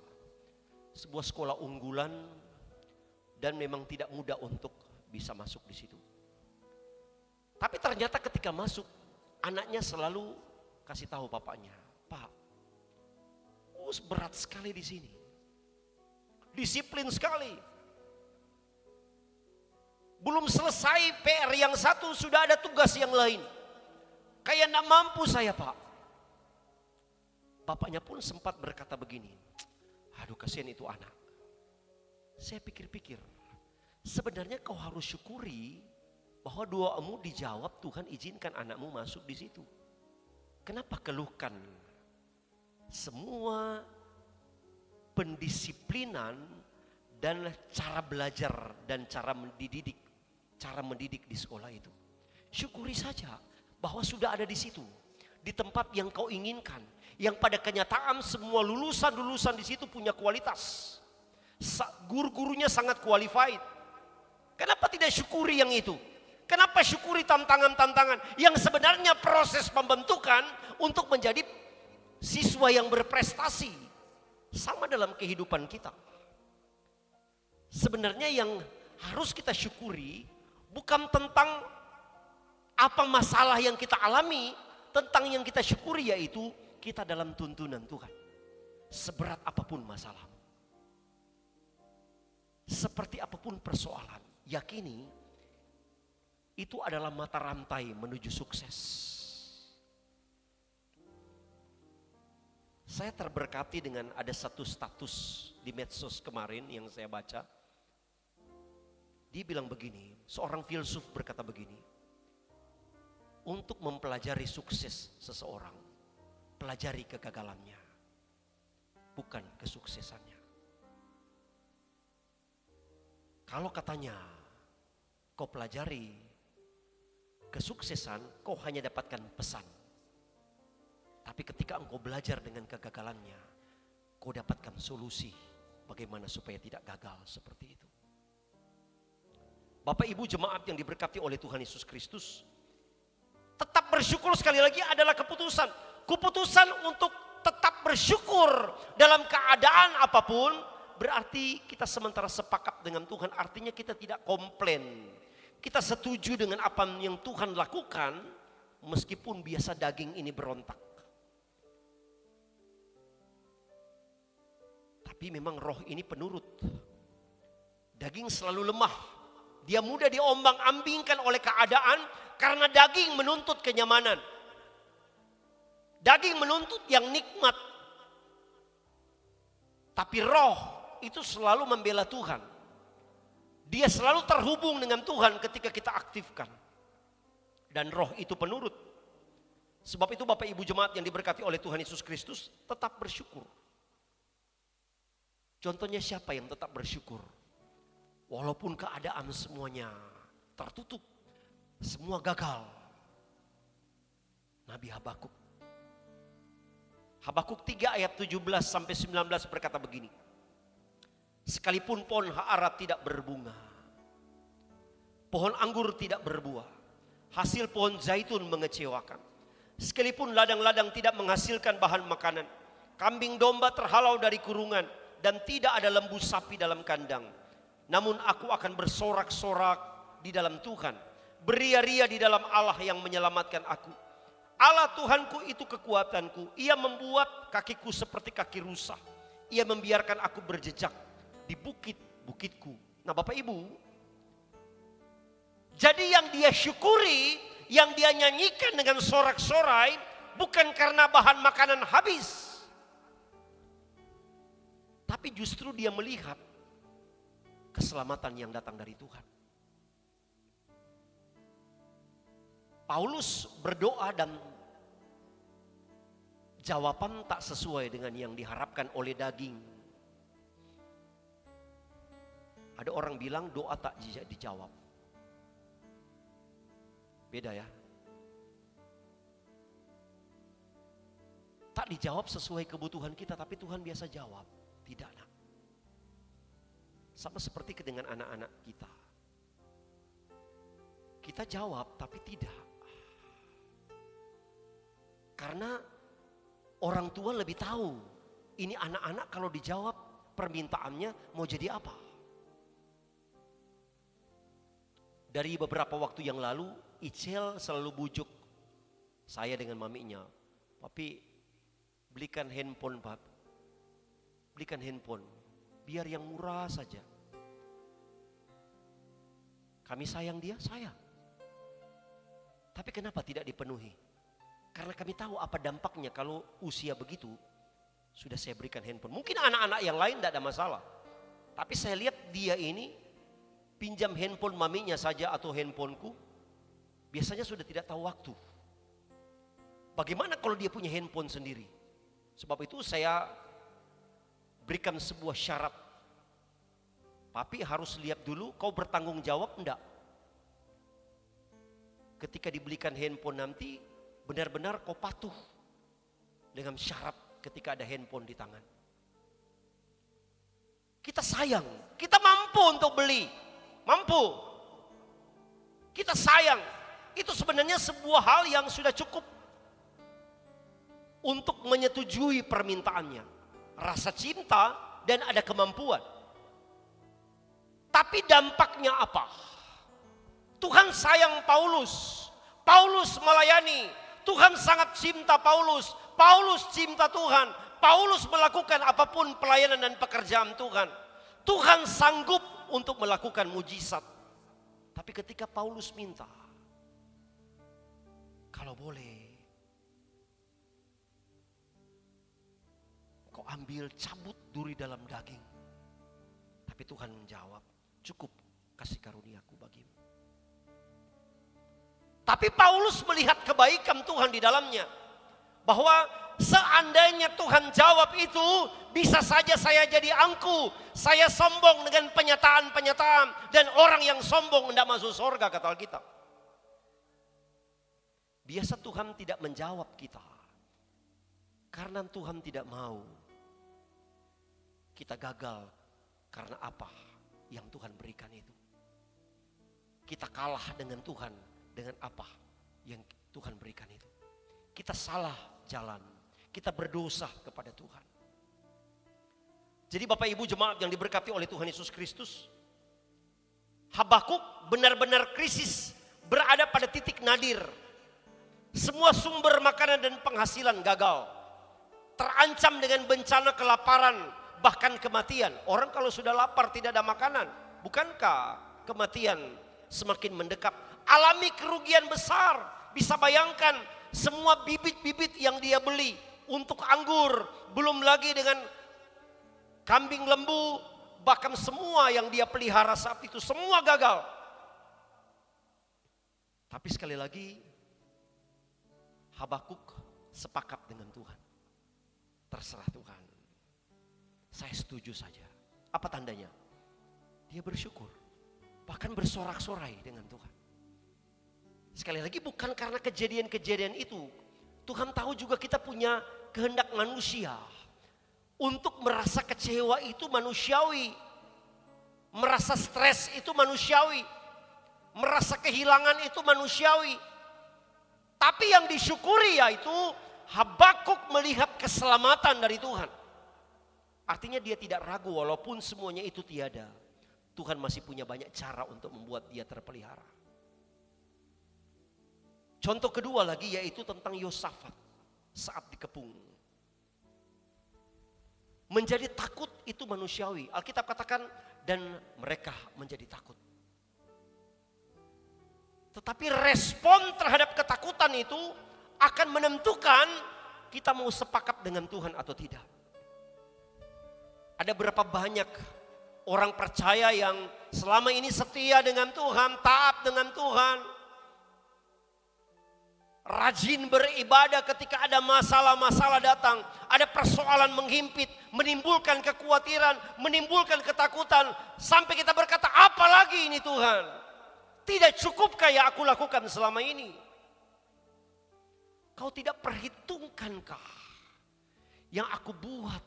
C: Sebuah sekolah unggulan dan memang tidak mudah untuk bisa masuk di situ. Tapi ternyata ketika masuk, anaknya selalu kasih tahu papanya, Pak, berat sekali di sini, disiplin sekali. Belum selesai PR yang satu sudah ada tugas yang lain. Kayak enggak mampu saya Pak. Bapaknya pun sempat berkata begini, aduh kasihan itu anak. Saya pikir-pikir, sebenarnya kau harus syukuri bahwa doamu dijawab, Tuhan izinkan anakmu masuk di situ. Kenapa keluhkan? Semua pendisiplinan dan cara belajar dan cara mendidik di sekolah itu. Syukuri saja bahwa sudah ada di situ, di tempat yang kau inginkan, yang pada kenyataan semua lulusan-lulusan di situ punya kualitas. Guru-gurunya sangat qualified. Kenapa tidak syukuri yang itu? Kenapa syukuri tantangan-tantangan yang sebenarnya proses pembentukan untuk menjadi siswa yang berprestasi? Sama dalam kehidupan kita. Sebenarnya yang harus kita syukuri bukan tentang apa masalah yang kita alami, tentang yang kita syukuri yaitu kita dalam tuntunan Tuhan. Seberat apapun masalah, seperti apapun persoalan, yakini itu adalah mata rantai menuju sukses. Saya terberkati dengan ada satu status di medsos kemarin yang saya baca. Dia bilang begini, seorang filsuf berkata begini, untuk mempelajari sukses seseorang, pelajari kegagalannya, bukan kesuksesannya. Kalau katanya kau pelajari kesuksesan, kau hanya dapatkan pesan. Tapi ketika engkau belajar dengan kegagalannya, kau dapatkan solusi bagaimana supaya tidak gagal seperti itu. Bapak Ibu jemaat yang diberkati oleh Tuhan Yesus Kristus, tetap bersyukur sekali lagi adalah keputusan. Keputusan untuk tetap bersyukur dalam keadaan apapun, berarti kita sementara sepakat dengan Tuhan, artinya kita tidak komplain. Kita setuju dengan apa yang Tuhan lakukan, meskipun biasa daging ini berontak. Tapi memang roh ini penurut. Daging selalu lemah. Dia mudah diombang-ambingkan oleh keadaan karena daging menuntut kenyamanan. Daging menuntut yang nikmat. Tapi roh itu selalu membela Tuhan. Dia selalu terhubung dengan Tuhan ketika kita aktifkan. Dan roh itu penurut. Sebab itu Bapak Ibu jemaat yang diberkati oleh Tuhan Yesus Kristus, tetap bersyukur. Contohnya siapa yang tetap bersyukur? Walaupun keadaan semuanya tertutup, semua gagal. Nabi Habakuk. Habakuk 3 ayat 17 sampai 19 berkata begini. Sekalipun pohon ara tidak berbunga, pohon anggur tidak berbuah, hasil pohon zaitun mengecewakan. Sekalipun ladang-ladang tidak menghasilkan bahan makanan, kambing domba terhalau dari kurungan, dan tidak ada lembu sapi dalam kandang. Namun aku akan bersorak-sorak di dalam Tuhan, beria-ria di dalam Allah yang menyelamatkan aku. Allah Tuhanku itu kekuatanku. Ia membuat kakiku seperti kaki rusa. Ia membiarkan aku berjejak di bukit-bukitku. Nah Bapak Ibu, jadi yang dia syukuri, yang dia nyanyikan dengan sorak-sorai, bukan karena bahan makanan habis, tapi justru dia melihat keselamatan yang datang dari Tuhan. Paulus berdoa dan jawaban tak sesuai dengan yang diharapkan oleh daging. Ada orang bilang doa tak dijawab. Beda ya. Tak dijawab sesuai kebutuhan kita, tapi Tuhan biasa jawab. Tidak nak. Sama seperti dengan anak-anak kita. Kita jawab tapi tidak. Karena orang tua lebih tahu ini anak-anak kalau dijawab permintaannya mau jadi apa. Dari beberapa waktu yang lalu Icel selalu bujuk saya dengan maminya. Papi belikan handphone Pak. Belikan handphone. Biar yang murah saja. Kami sayang dia, sayang. Tapi kenapa tidak dipenuhi? Karena kami tahu apa dampaknya kalau usia begitu sudah saya berikan handphone. Mungkin anak-anak yang lain tidak ada masalah. Tapi saya lihat dia ini pinjam handphone maminya saja atau handphoneku, biasanya sudah tidak tahu waktu. Bagaimana kalau dia punya handphone sendiri? Sebab itu saya berikan sebuah syarat. Papi harus lihat dulu kau bertanggung jawab enggak. Ketika dibelikan handphone nanti benar-benar kau patuh dengan syarat ketika ada handphone di tangan. Kita sayang, kita mampu untuk beli, mampu. Kita sayang, itu sebenarnya sebuah hal yang sudah cukup untuk menyetujui permintaannya. Rasa cinta dan ada kemampuan. Tapi dampaknya apa? Tuhan sayang Paulus. Paulus melayani. Tuhan sangat cinta Paulus. Paulus cinta Tuhan. Paulus melakukan apapun pelayanan dan pekerjaan Tuhan. Tuhan sanggup untuk melakukan mujizat. Tapi ketika Paulus minta, kalau boleh, kau ambil cabut duri dalam daging. Tapi Tuhan menjawab, cukup kasih karuniaku bagimu. Tapi Paulus melihat kebaikan Tuhan di dalamnya. Bahwa seandainya Tuhan jawab itu, bisa saja saya jadi angku. Saya sombong dengan penyataan-penyataan. Dan orang yang sombong tidak masuk surga, kata Alkitab. Biasa Tuhan tidak menjawab kita. Karena Tuhan tidak mau kita gagal karena apa yang Tuhan berikan itu. Kita kalah dengan Tuhan dengan apa yang Tuhan berikan itu. Kita salah jalan, kita berdosa kepada Tuhan. Jadi Bapak Ibu jemaat yang diberkati oleh Tuhan Yesus Kristus, Habakuk benar-benar krisis, berada pada titik nadir. Semua sumber makanan dan penghasilan gagal. Terancam dengan bencana kelaparan, bahkan kematian. Orang kalau sudah lapar tidak ada makanan, bukankah kematian semakin mendekat? Alami kerugian besar. Bisa bayangkan semua bibit-bibit yang dia beli untuk anggur, belum lagi dengan kambing lembu, bahkan semua yang dia pelihara saat itu semua gagal. Tapi sekali lagi Habakuk sepakat dengan Tuhan. Terserah Tuhan. Saya setuju saja. Apa tandanya? Dia bersyukur. Bahkan bersorak-sorai dengan Tuhan. Sekali lagi bukan karena kejadian-kejadian itu. Tuhan tahu juga kita punya kehendak manusia. Untuk merasa kecewa itu manusiawi. Merasa stres itu manusiawi. Merasa kehilangan itu manusiawi. Tapi yang disyukuri yaitu Habakuk melihat keselamatan dari Tuhan. Artinya dia tidak ragu walaupun semuanya itu tiada. Tuhan masih punya banyak cara untuk membuat dia terpelihara. Contoh kedua lagi yaitu tentang Yosafat saat dikepung. Menjadi takut itu manusiawi. Alkitab katakan dan mereka menjadi takut. Tetapi respon terhadap ketakutan itu akan menentukan kita mau sepakat dengan Tuhan atau tidak. Ada berapa banyak orang percaya yang selama ini setia dengan Tuhan, taat dengan Tuhan. Rajin beribadah ketika ada masalah-masalah datang. Ada persoalan menghimpit, menimbulkan kekhawatiran, menimbulkan ketakutan. Sampai kita berkata, apa lagi ini Tuhan? Tidak cukupkah yang aku lakukan selama ini? Kau tidak perhitungkankah yang aku buat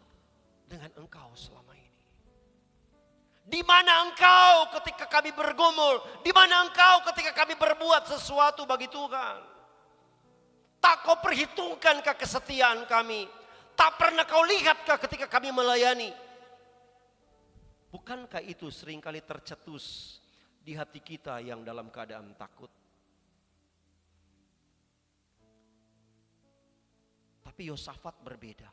C: dengan engkau selama ini? Di mana engkau ketika kami bergumul? Di mana engkau ketika kami berbuat sesuatu bagi Tuhan? Tak kau perhitungkankah kesetiaan kami? Tak pernah kau lihatkah ketika kami melayani? Bukankah itu seringkali tercetus di hati kita yang dalam keadaan takut? Tapi Yosafat berbeda.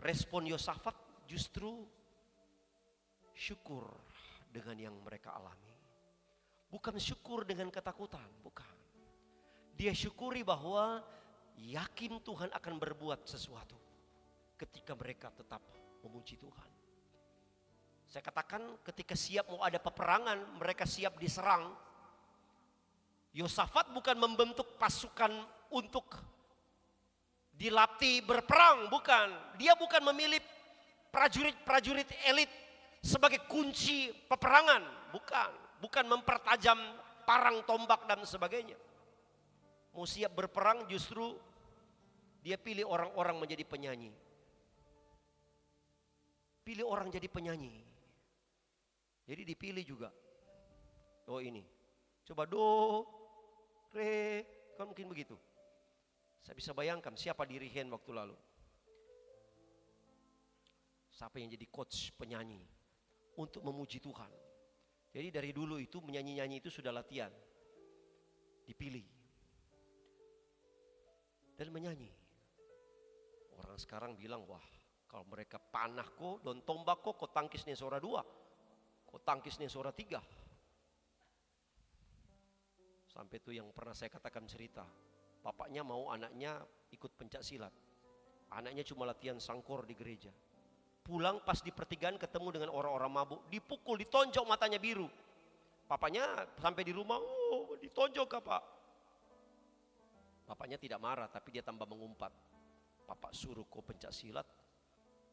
C: Respon Yosafat justru syukur dengan yang mereka alami. Bukan syukur dengan ketakutan, bukan. Dia syukuri bahwa yakin Tuhan akan berbuat sesuatu ketika mereka tetap memuji Tuhan. Saya katakan ketika siap mau ada peperangan, mereka siap diserang. Yosafat bukan membentuk pasukan untuk dilatih berperang, bukan. Dia bukan memilih prajurit-prajurit elit sebagai kunci peperangan, bukan. Bukan mempertajam parang, tombak dan sebagainya. Mau siap berperang justru dia pilih orang-orang menjadi penyanyi. Pilih orang jadi penyanyi. Jadi dipilih juga. Oh ini, coba do, re, kan mungkin begitu. Saya bisa bayangkan siapa dirihen waktu lalu. Siapa yang jadi coach penyanyi untuk memuji Tuhan. Jadi dari dulu itu menyanyi-nyanyi itu sudah latihan. Dipilih. Dan menyanyi. Orang sekarang bilang, wah kalau mereka panah kok, don tombak kok tangkis nih suara 2. Kok tangkis nih suara 3. Sampai itu yang pernah saya katakan cerita. Bapaknya mau anaknya ikut pencak silat. Anaknya cuma latihan sangkor di gereja. Pulang pas di pertigaan ketemu dengan orang-orang mabuk. Dipukul, ditonjok matanya biru. Papanya sampai di rumah, oh ditonjok kah pak? Bapaknya tidak marah tapi dia tambah mengumpat. Bapak suruh kau pencak silat,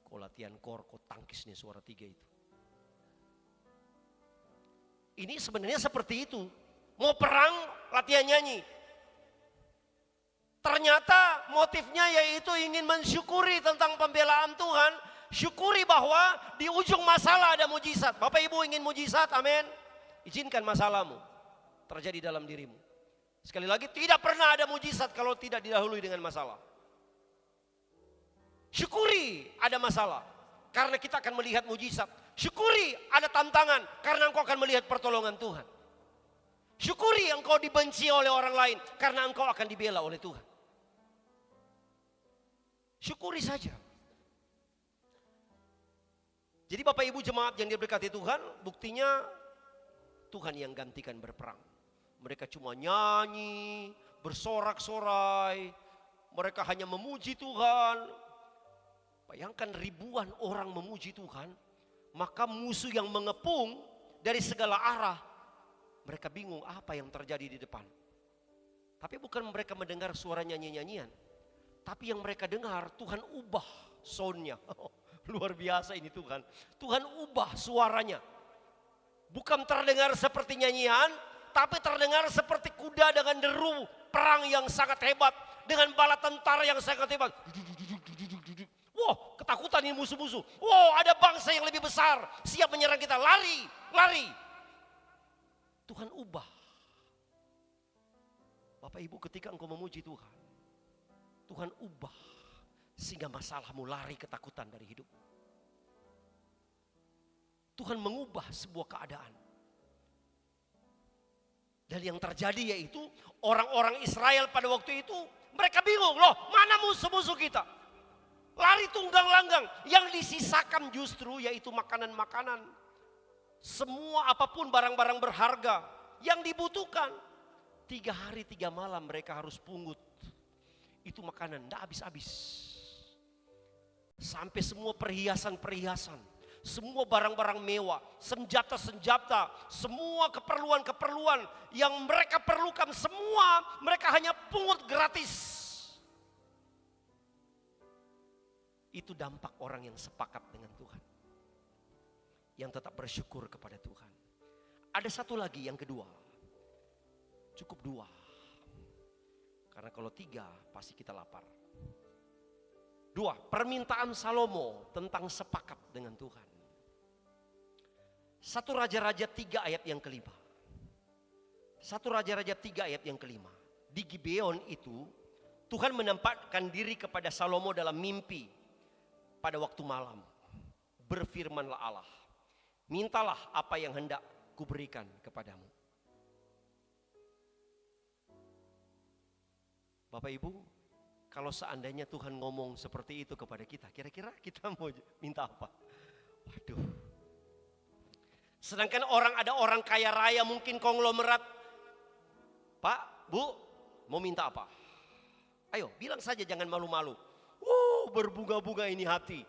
C: kau latihan kor, kau tangkis nih suara 3 itu. Ini sebenarnya seperti itu. Mau perang, latihan nyanyi. Ternyata motifnya yaitu ingin mensyukuri tentang pembelaan Tuhan. Syukuri bahwa di ujung masalah ada mujizat. Bapak Ibu ingin mujizat, amin. Izinkan masalahmu terjadi dalam dirimu. Sekali lagi, tidak pernah ada mujizat kalau tidak didahului dengan masalah. Syukuri ada masalah, karena kita akan melihat mujizat. Syukuri ada tantangan, karena engkau akan melihat pertolongan Tuhan. Syukuri engkau dibenci oleh orang lain, karena engkau akan dibela oleh Tuhan. Syukuri saja. Jadi Bapak Ibu jemaat yang diberkati Tuhan, buktinya Tuhan yang gantikan berperang. Mereka cuma nyanyi, bersorak-sorai, mereka hanya memuji Tuhan. Bayangkan ribuan orang memuji Tuhan, maka musuh yang mengepung dari segala arah, mereka bingung apa yang terjadi di depan. Tapi bukan mereka mendengar suara nyanyi-nyanyian, tapi yang mereka dengar Tuhan ubah soundnya. Luar biasa ini Tuhan. Tuhan ubah suaranya. Bukan terdengar seperti nyanyian, tapi terdengar seperti kuda dengan deru perang yang sangat hebat, dengan bala tentara yang sangat hebat. Wow, ketakutan ini musuh-musuh. Wow, ada bangsa yang lebih besar siap menyerang kita. Lari, lari. Tuhan ubah. Bapak Ibu, ketika engkau memuji Tuhan, Tuhan ubah sehingga masalahmu lari ketakutan dari hidup. Tuhan mengubah sebuah keadaan. Dan yang terjadi yaitu orang-orang Israel pada waktu itu mereka bingung, loh mana musuh-musuh kita? Lari tunggang langgang, yang disisakan justru yaitu makanan-makanan. Semua apapun barang-barang berharga yang dibutuhkan. 3 hari 3 malam mereka harus pungut. Itu makanan, tidak habis-habis. Sampai semua perhiasan-perhiasan, semua barang-barang mewah, senjata-senjata, semua keperluan-keperluan yang mereka perlukan, semua mereka hanya pungut gratis. Itu dampak orang yang sepakat dengan Tuhan, yang tetap bersyukur kepada Tuhan. Ada satu lagi yang kedua, cukup 2, karena kalau 3 pasti kita lapar. 2, permintaan Salomo tentang sepakat dengan Tuhan. 1 Raja-Raja 3 ayat yang kelima. 1 Raja-Raja 3 ayat yang kelima. Di Gibeon itu Tuhan menampakkan diri kepada Salomo dalam mimpi pada waktu malam. Berfirmanlah Allah, mintalah apa yang hendak kuberikan kepadamu. Bapak Ibu, kalau seandainya Tuhan ngomong seperti itu kepada kita, kira-kira kita mau minta apa? Waduh. Sedangkan ada orang kaya raya mungkin konglomerat. Pak, Bu, Mau minta apa? Ayo bilang saja, jangan malu-malu. Berbunga-bunga ini hati.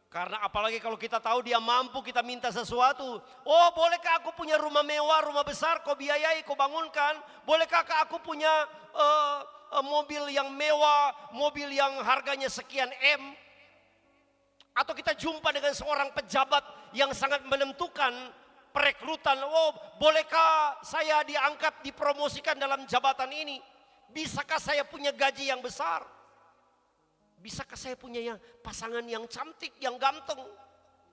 C: Karena apalagi kalau kita tahu dia mampu, kita minta sesuatu. Oh, bolehkah aku punya rumah mewah, rumah besar, kau biayai, kau bangunkan. Bolehkah aku punya mobil yang mewah, mobil yang harganya sekian M. Atau kita jumpa dengan seorang pejabat yang sangat menentukan perekrutan. Oh, bolehkah saya diangkat, dipromosikan dalam jabatan ini? Bisakah saya punya gaji yang besar? Bisakah saya punya pasangan yang cantik, yang ganteng,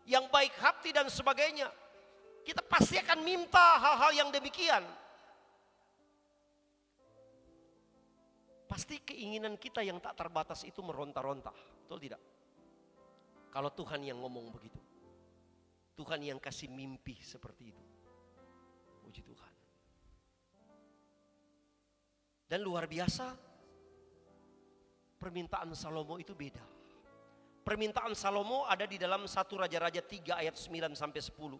C: yang baik hati dan sebagainya? Kita pasti akan minta hal-hal yang demikian. Pasti keinginan kita yang tak terbatas itu meronta-ronta, betul tidak? Kalau Tuhan yang ngomong begitu, Tuhan yang kasih mimpi seperti itu. Puji Tuhan. Dan luar biasa, permintaan Salomo itu beda. Permintaan Salomo ada di dalam 1 Raja-Raja 3 ayat 9 sampai 10.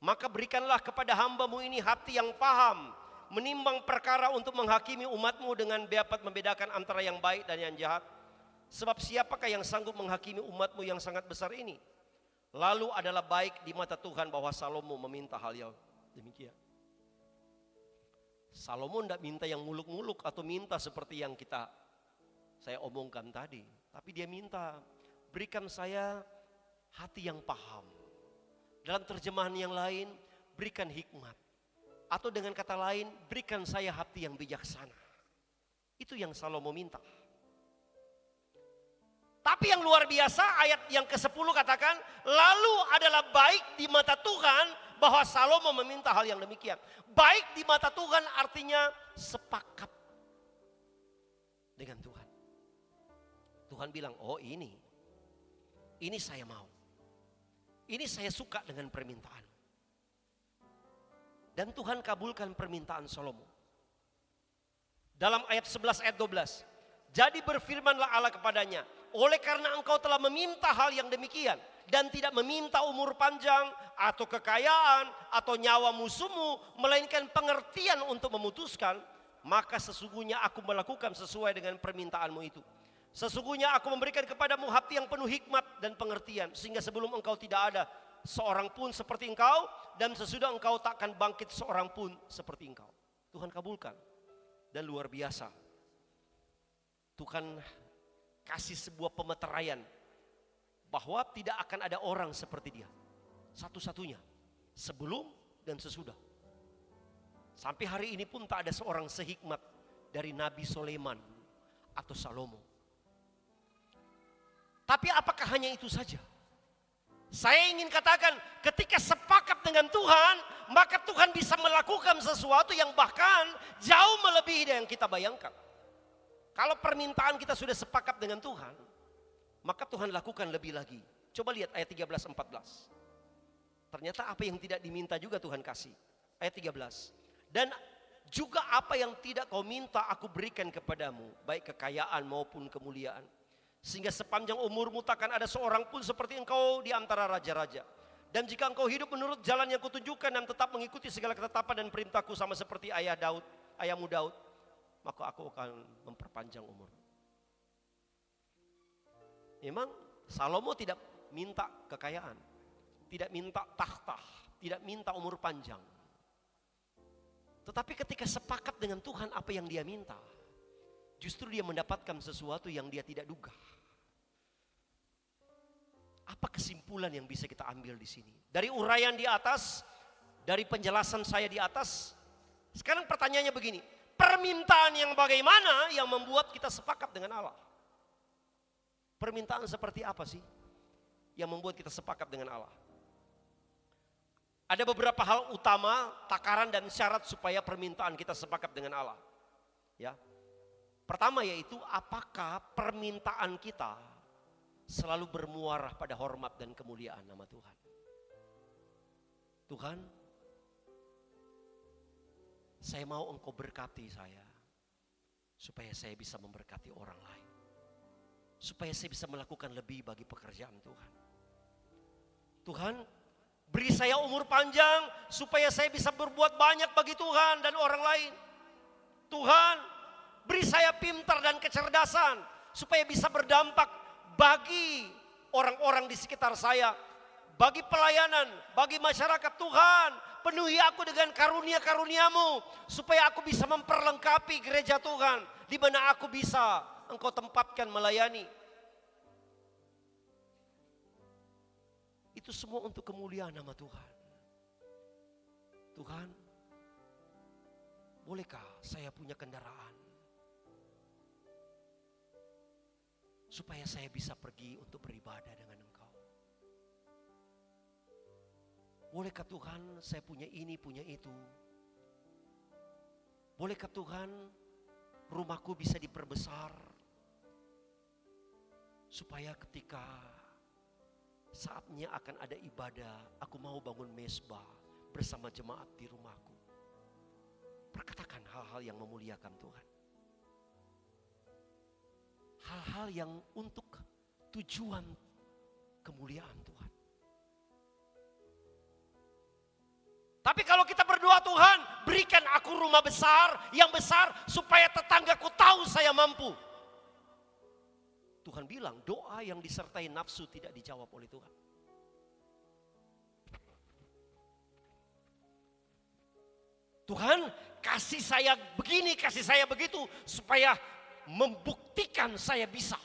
C: Maka berikanlah kepada hamba-Mu ini hati yang paham, menimbang perkara untuk menghakimi umat-Mu dengan dapat membedakan antara yang baik dan yang jahat. Sebab siapakah yang sanggup menghakimi umat-Mu yang sangat besar ini? Lalu adalah baik di mata Tuhan bahwa Salomo meminta hal yang demikian. Salomo tidak minta yang muluk-muluk atau minta seperti yang saya omongkan tadi. Tapi dia minta, berikan saya hati yang paham. Dalam terjemahan yang lain, berikan hikmat. Atau dengan kata lain, berikan saya hati yang bijaksana. Itu yang Salomo minta. Tapi yang luar biasa, ayat yang ke-10 katakan, lalu adalah baik di mata Tuhan bahwa Salomo meminta hal yang demikian. Baik di mata Tuhan artinya sepakat dengan Tuhan. Tuhan bilang, oh ini saya mau. Ini saya suka dengan permintaan. Dan Tuhan kabulkan permintaan Salomo. Dalam ayat 11 ayat 12. Jadi berfirmanlah Allah kepadanya, oleh karena engkau telah meminta hal yang demikian dan tidak meminta umur panjang atau kekayaan atau nyawa musuhmu, melainkan pengertian untuk memutuskan, maka sesungguhnya aku melakukan sesuai dengan permintaanmu itu. Sesungguhnya aku memberikan kepadamu hati yang penuh hikmat dan pengertian, sehingga sebelum engkau tidak ada seorang pun seperti engkau, dan sesudah engkau takkan bangkit seorang pun seperti engkau. Tuhan kabulkan. Dan luar biasa, Tuhan kasih sebuah pemeteraian bahwa tidak akan ada orang seperti dia, satu-satunya, sebelum dan sesudah. Sampai hari ini pun tak ada seorang sehikmat dari Nabi Sulaiman atau Salomo. Tapi apakah hanya itu saja? Saya ingin katakan, ketika sepakat dengan Tuhan, maka Tuhan bisa melakukan sesuatu yang bahkan jauh melebihi dari yang kita bayangkan. Kalau permintaan kita sudah sepakat dengan Tuhan, maka Tuhan lakukan lebih lagi. Coba lihat ayat 13-14. Ternyata apa yang tidak diminta juga Tuhan kasih. Ayat 13. Dan juga apa yang tidak kau minta aku berikan kepadamu, baik kekayaan maupun kemuliaan. Sehingga sepanjang umurmu takkan ada seorang pun seperti engkau di antara raja-raja. Dan jika engkau hidup menurut jalan yang kutunjukkan dan tetap mengikuti segala ketetapan dan perintahku sama seperti ayahmu Daud, maka aku akan memperpanjang umur. Memang Salomo tidak minta kekayaan, tidak minta takhta, tidak minta umur panjang. Tetapi ketika sepakat dengan Tuhan apa yang dia minta, justru dia mendapatkan sesuatu yang dia tidak duga. Apa kesimpulan yang bisa kita ambil di sini? Dari uraian di atas, dari penjelasan saya di atas, sekarang pertanyaannya begini, permintaan yang bagaimana yang membuat kita sepakat dengan Allah? Permintaan seperti apa sih yang membuat kita sepakat dengan Allah? Ada beberapa hal utama, takaran dan syarat supaya permintaan kita sepakat dengan Allah. Ya. Pertama yaitu apakah permintaan kita selalu bermuarah pada hormat dan kemuliaan nama Tuhan. Tuhan, saya mau Engkau berkati saya supaya saya bisa memberkati orang lain. Supaya saya bisa melakukan lebih bagi pekerjaan Tuhan. Tuhan, beri saya umur panjang supaya saya bisa berbuat banyak bagi Tuhan dan orang lain. Tuhan, beri Beri saya pintar dan kecerdasan supaya bisa berdampak bagi orang-orang di sekitar saya, bagi pelayanan, bagi masyarakat. Tuhan, penuhi aku dengan karunia-karuniamu supaya aku bisa memperlengkapi gereja Tuhan di mana aku bisa Engkau tempatkan melayani. Itu semua untuk kemuliaan nama Tuhan. Tuhan, bolehkah saya punya kendaraan supaya saya bisa pergi untuk beribadah dengan Engkau? Bolehkah Tuhan saya punya ini, punya itu? Bolehkah Tuhan rumahku bisa diperbesar supaya ketika saatnya akan ada ibadah, aku mau bangun mezbah bersama jemaat di rumahku. Perkatakan hal-hal yang memuliakan Tuhan. Hal-hal yang untuk tujuan kemuliaan Tuhan. Tapi kalau kita berdoa, Tuhan berikan aku rumah besar, yang besar supaya tetanggaku tahu saya mampu. Tuhan bilang doa yang disertai nafsu tidak dijawab oleh Tuhan. Tuhan kasih saya begini, kasih saya begitu supaya membuktikan saya bisa.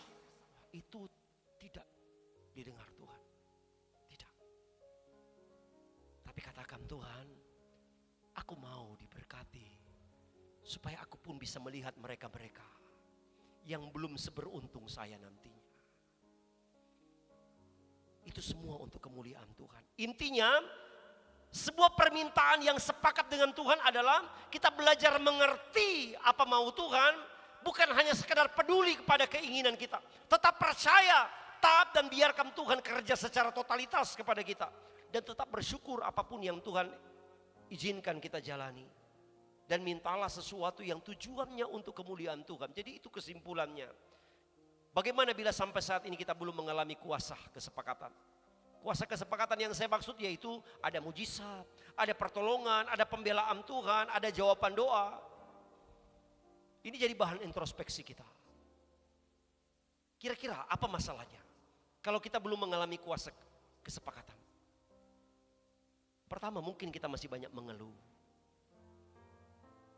C: Itu tidak didengar Tuhan. Tidak. Tapi katakan, Tuhan, aku mau diberkati supaya aku pun bisa melihat mereka-mereka yang belum seberuntung saya nantinya. Itu semua untuk kemuliaan Tuhan. Intinya, sebuah permintaan yang sepakat dengan Tuhan adalah kita belajar mengerti apa mau Tuhan, bukan hanya sekedar peduli kepada keinginan kita. Tetap percaya, taat dan biarkan Tuhan kerja secara totalitas kepada kita. Dan tetap bersyukur apapun yang Tuhan izinkan kita jalani. Dan mintalah sesuatu yang tujuannya untuk kemuliaan Tuhan. Jadi itu kesimpulannya. Bagaimana bila sampai saat ini kita belum mengalami kuasa kesepakatan? Kuasa kesepakatan yang saya maksud yaitu ada mujizat, ada pertolongan, ada pembelaan Tuhan, ada jawaban doa. Ini jadi bahan introspeksi kita. Kira-kira apa masalahnya kalau kita belum mengalami kuasa kesepakatan? Pertama, mungkin kita masih banyak mengeluh.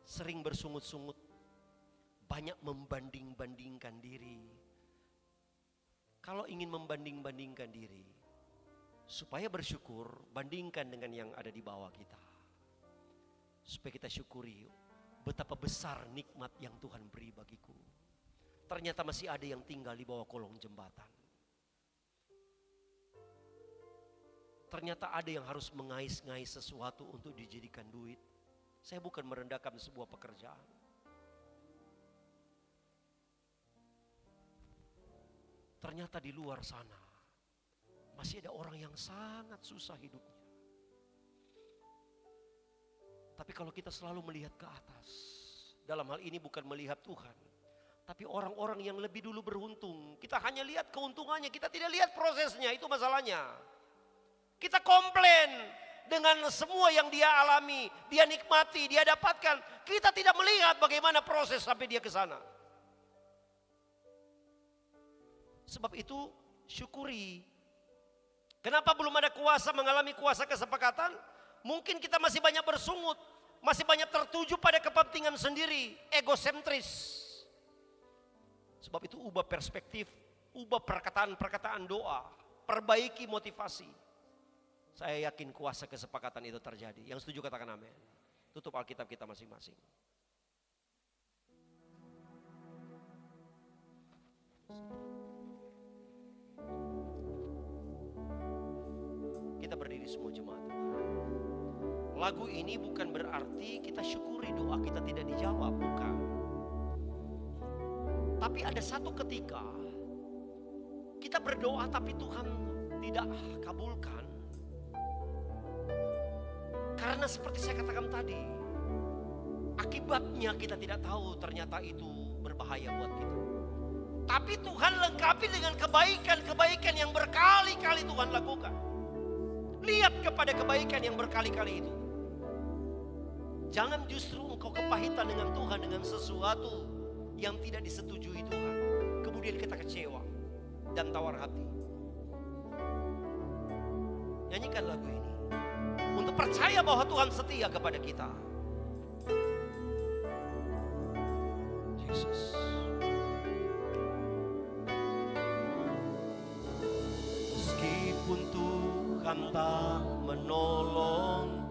C: Sering bersungut-sungut, banyak membanding-bandingkan diri. Kalau ingin membanding-bandingkan diri, supaya bersyukur, bandingkan dengan yang ada di bawah kita. Supaya kita syukuri betapa besar nikmat yang Tuhan beri bagiku. Ternyata masih ada yang tinggal di bawah kolong jembatan. Ternyata ada yang harus mengais-ngais sesuatu untuk dijadikan duit. Saya bukan merendahkan sebuah pekerjaan. Ternyata di luar sana masih ada orang yang sangat susah hidupnya. Tapi kalau kita selalu melihat ke atas, dalam hal ini bukan melihat Tuhan, tapi orang-orang yang lebih dulu beruntung. Kita hanya lihat keuntungannya, kita tidak lihat prosesnya, itu masalahnya. Kita komplain dengan semua yang dia alami, dia nikmati, dia dapatkan. Kita tidak melihat bagaimana proses sampai dia ke sana. Sebab itu syukuri. Kenapa belum ada kuasa mengalami kuasa kesepakatan? Mungkin kita masih banyak bersungut, masih banyak tertuju pada kepentingan sendiri, egosentris. Sebab itu ubah perspektif, ubah perkataan-perkataan doa, perbaiki motivasi. Saya yakin kuasa kesepakatan itu terjadi. Yang setuju katakan amin. Tutup Alkitab kita masing-masing. Kita berdiri semua jemaat. Lagu ini bukan berarti kita syukuri doa kita tidak dijawab, bukan. Tapi ada satu ketika kita berdoa tapi Tuhan tidak kabulkan. Karena seperti saya katakan tadi, akibatnya kita tidak tahu, ternyata itu berbahaya buat kita. Tapi Tuhan lengkapi dengan kebaikan-kebaikan yang berkali-kali Tuhan lakukan. Lihat kepada kebaikan yang berkali-kali itu. Jangan justru engkau kepahitan dengan Tuhan dengan sesuatu yang tidak disetujui Tuhan, kemudian kita kecewa dan tawar hati. Nyanyikan lagu ini untuk percaya bahwa Tuhan setia kepada kita. Yesus. Meskipun Tuhan tak menolong,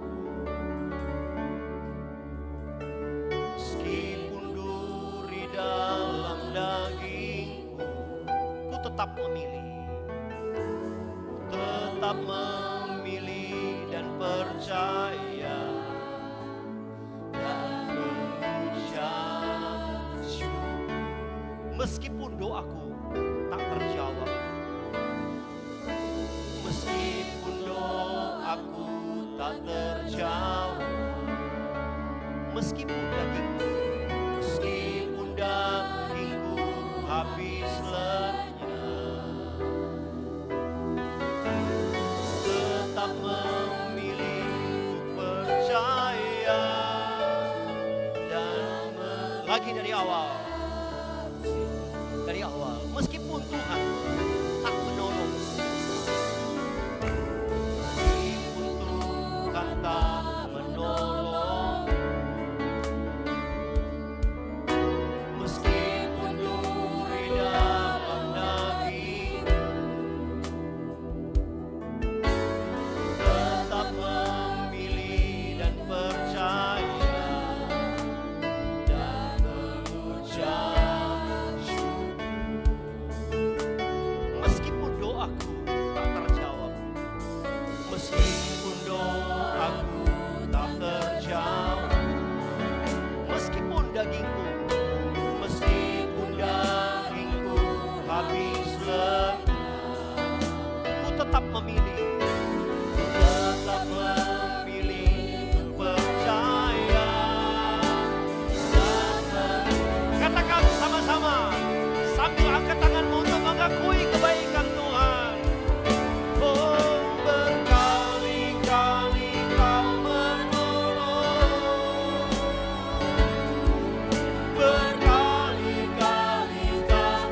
C: meskipun duri dalam dagingku, ku tetap memilih, tetap memilih dan percaya dan mengucap syukur. Meskipun doaku tak terjawab, meskipun doaku tak terjawab, meskipun dagingku habis lenyap, tetap memilih untuk percaya dan lagi dari awal. Meskipun Tuhan tak menolong, meskipun Tuhan tak menolong, meskipun duri dalam daging, tetap memilih dan percaya dan mengucap syukur. Meskipun doaku tak terjawab, meskipun doaku tak terjawab, meskipun dagingku habis lenyap, ku tetap memilih untuk percaya dan katakan sama-sama sambil angkat tanganmu untuk mengakui kebaikan Tuhan. Oh, berkali-kali Kau menolong, berkali-kali Kau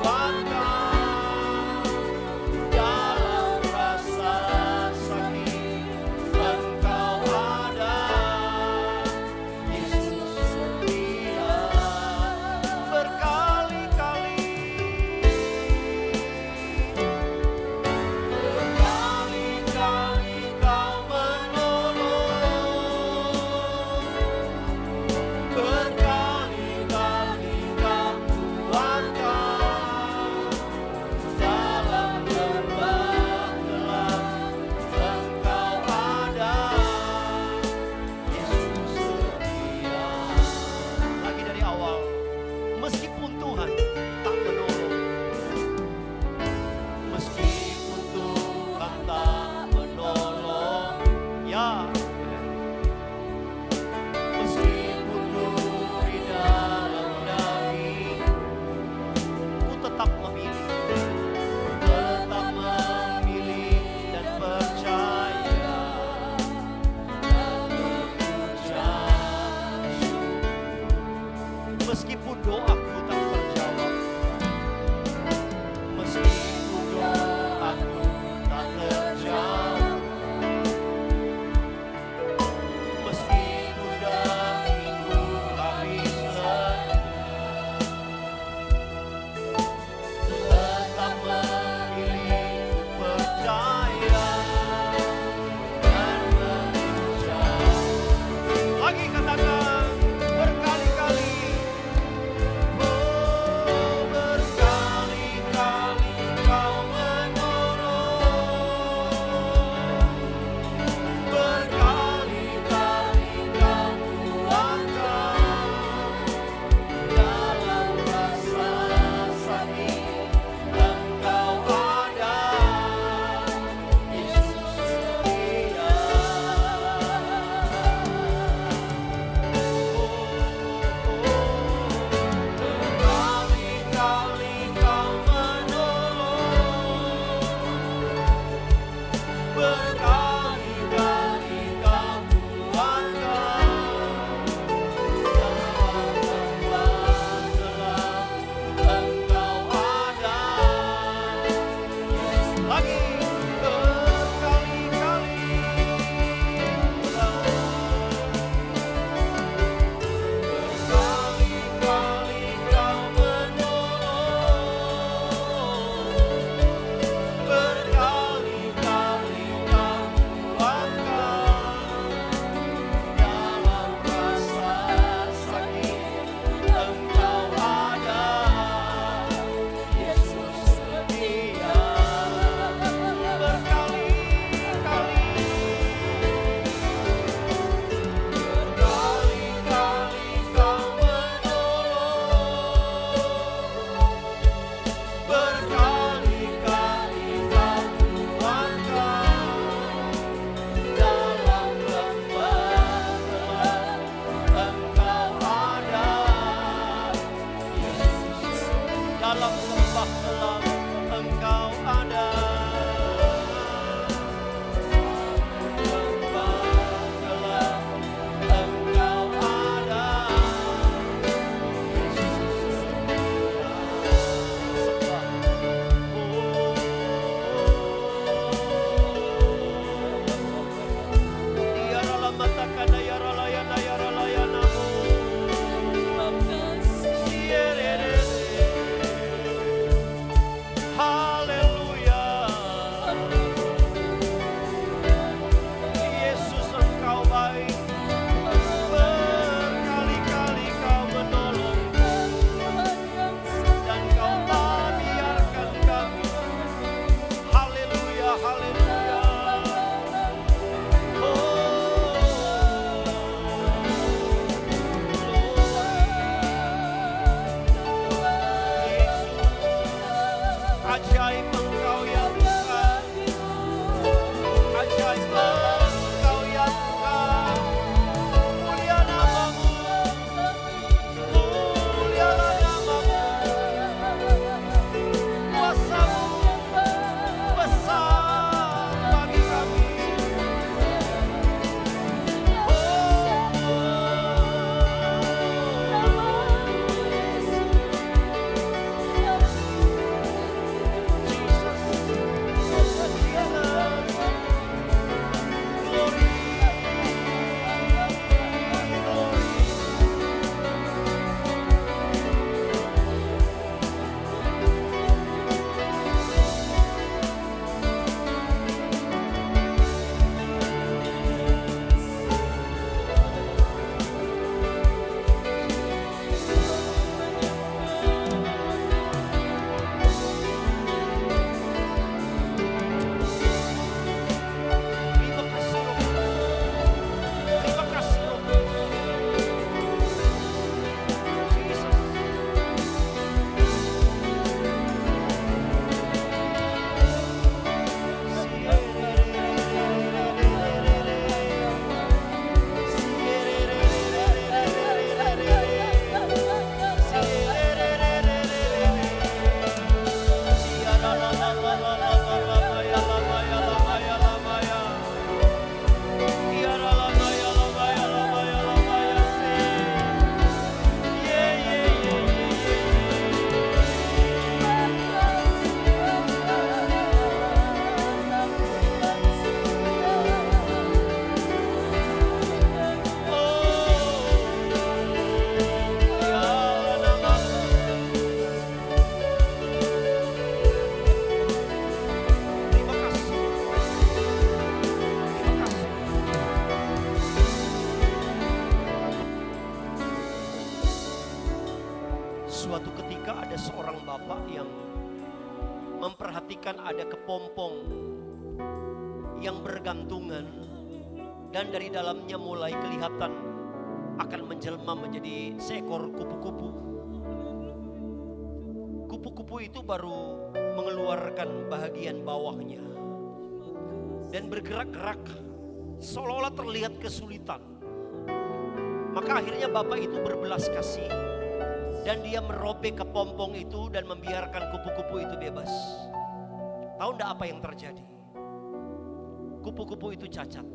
C: kuatkan dalam rasa sakit, Engkau ada, Yesus setia. Berkali-kali Kau menolong, berkali-kali Kau kuatkan dalam lembah gelap, Engkau ada, Yesus setia. Lagi dari awal, meskipun Tuhan tak menolong, meskipun Tuhan tak menolong, ya, meskipun duri dalam daging, ku tetap memilih dan percaya dan mengucap syukur. Meskipun doaku tak terjawab, meskipun doaku tak terjawab, meskipun dagingku habis lenyap, tetap memilih untuk percaya dan mengucap. Lagi katakan berkali-kali, oh ketika ada seorang bapak yang memperhatikan ada kepompong yang bergantungan dan dari dalamnya mulai kelihatan akan menjelma menjadi seekor kupu-kupu. Kupu-kupu itu baru mengeluarkan bahagian bawahnya dan bergerak-gerak seolah-olah terlihat kesulitan. Maka akhirnya bapak itu berbelas kasih dan dia merobek kepompong itu dan membiarkan kupu-kupu itu bebas. Tahu enggak apa yang terjadi? Kupu-kupu itu cacat.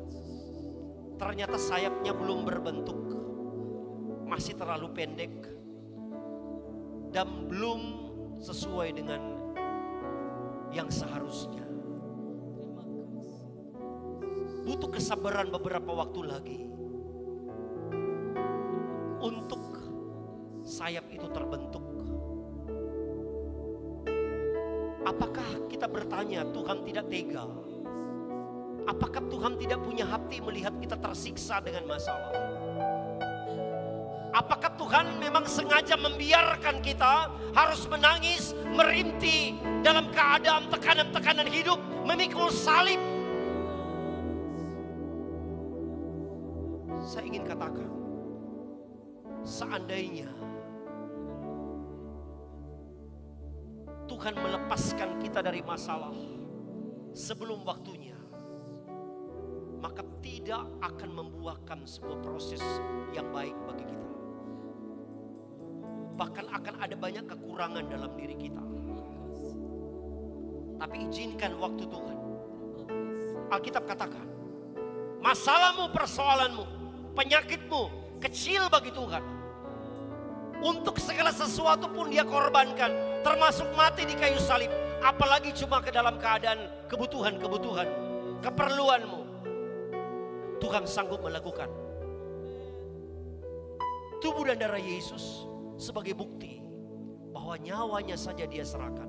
C: Ternyata sayapnya belum berbentuk, masih terlalu pendek dan belum sesuai dengan yang seharusnya. Butuh kesabaran beberapa waktu lagi untuk sayap itu terbentuk. Apakah kita bertanya, Tuhan tidak tega? Apakah Tuhan tidak punya hati melihat kita tersiksa dengan masalah? Apakah Tuhan memang sengaja membiarkan kita harus menangis, merintih dalam keadaan tekanan-tekanan hidup, memikul salib? Saya ingin katakan, seandainya Tuhan melepaskan kita dari masalah sebelum waktunya, maka tidak akan membuahkan sebuah proses yang baik bagi kita. Bahkan akan ada banyak kekurangan dalam diri kita. Tapi izinkan waktu Tuhan. Alkitab katakan, masalahmu, persoalanmu, penyakitmu kecil bagi Tuhan. Untuk segala sesuatu pun Dia korbankan, termasuk mati di kayu salib. Apalagi cuma ke dalam keadaan kebutuhan-kebutuhan, keperluanmu, Tuhan sanggup melakukan. Tubuh dan darah Yesus sebagai bukti bahwa nyawanya saja Dia serahkan.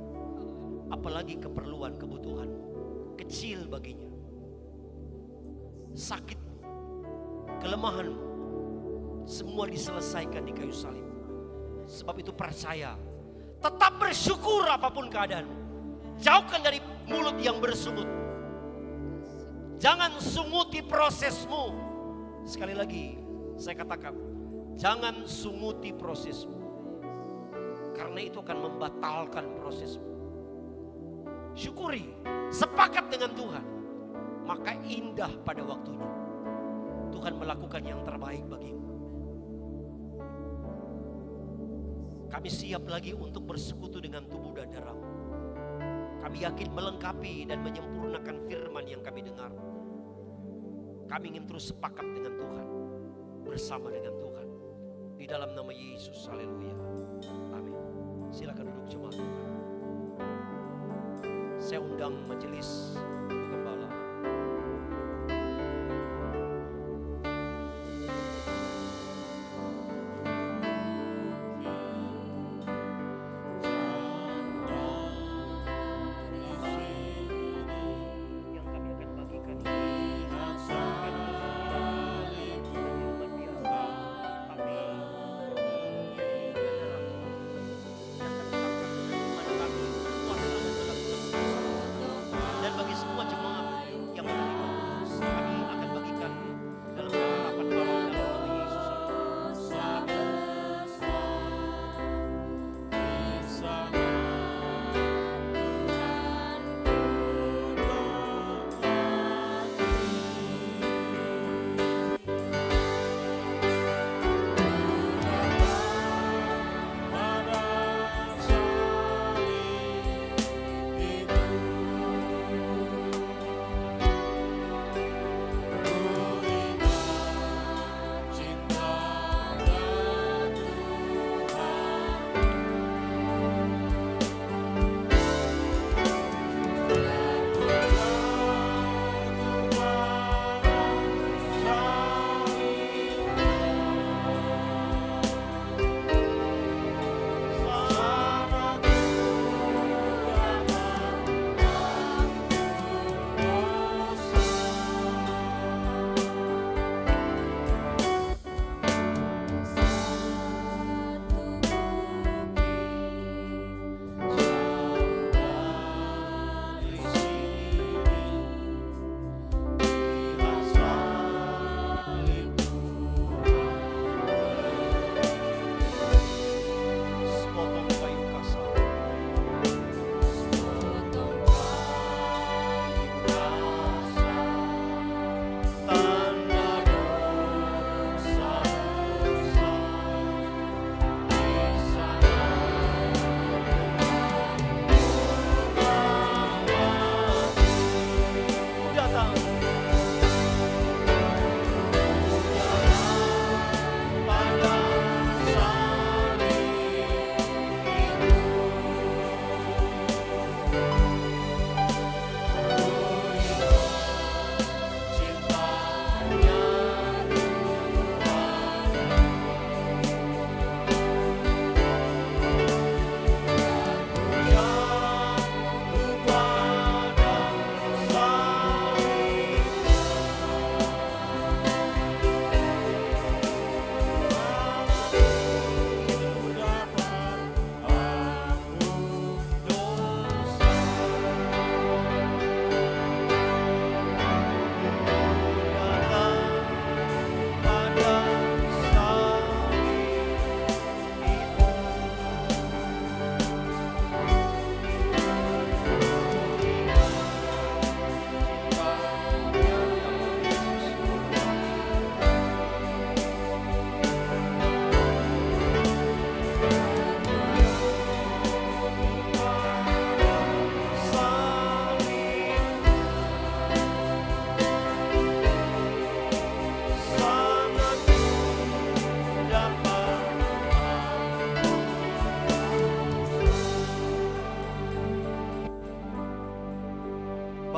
C: Apalagi keperluan, kebutuhan kecil baginya. Sakit, kelemahanmu, semua diselesaikan di kayu salib. Sebab itu percaya, tetap bersyukur apapun keadaan. Jauhkan dari mulut yang bersungut. Jangan sunguti prosesmu. Sekali lagi saya katakan, jangan sunguti prosesmu, karena itu akan membatalkan prosesmu. Syukuri, sepakat dengan Tuhan, maka indah pada waktunya Tuhan melakukan yang terbaik bagimu. Kami siap lagi untuk bersekutu dengan tubuh dan darah-Mu. Kami yakin melengkapi dan menyempurnakan firman yang kami dengar. Kami ingin terus sepakat dengan Tuhan, bersama dengan Tuhan. Di dalam nama Yesus, haleluya. Amin. Silakan duduk jemaat Tuhan. Saya undang majelis gembala.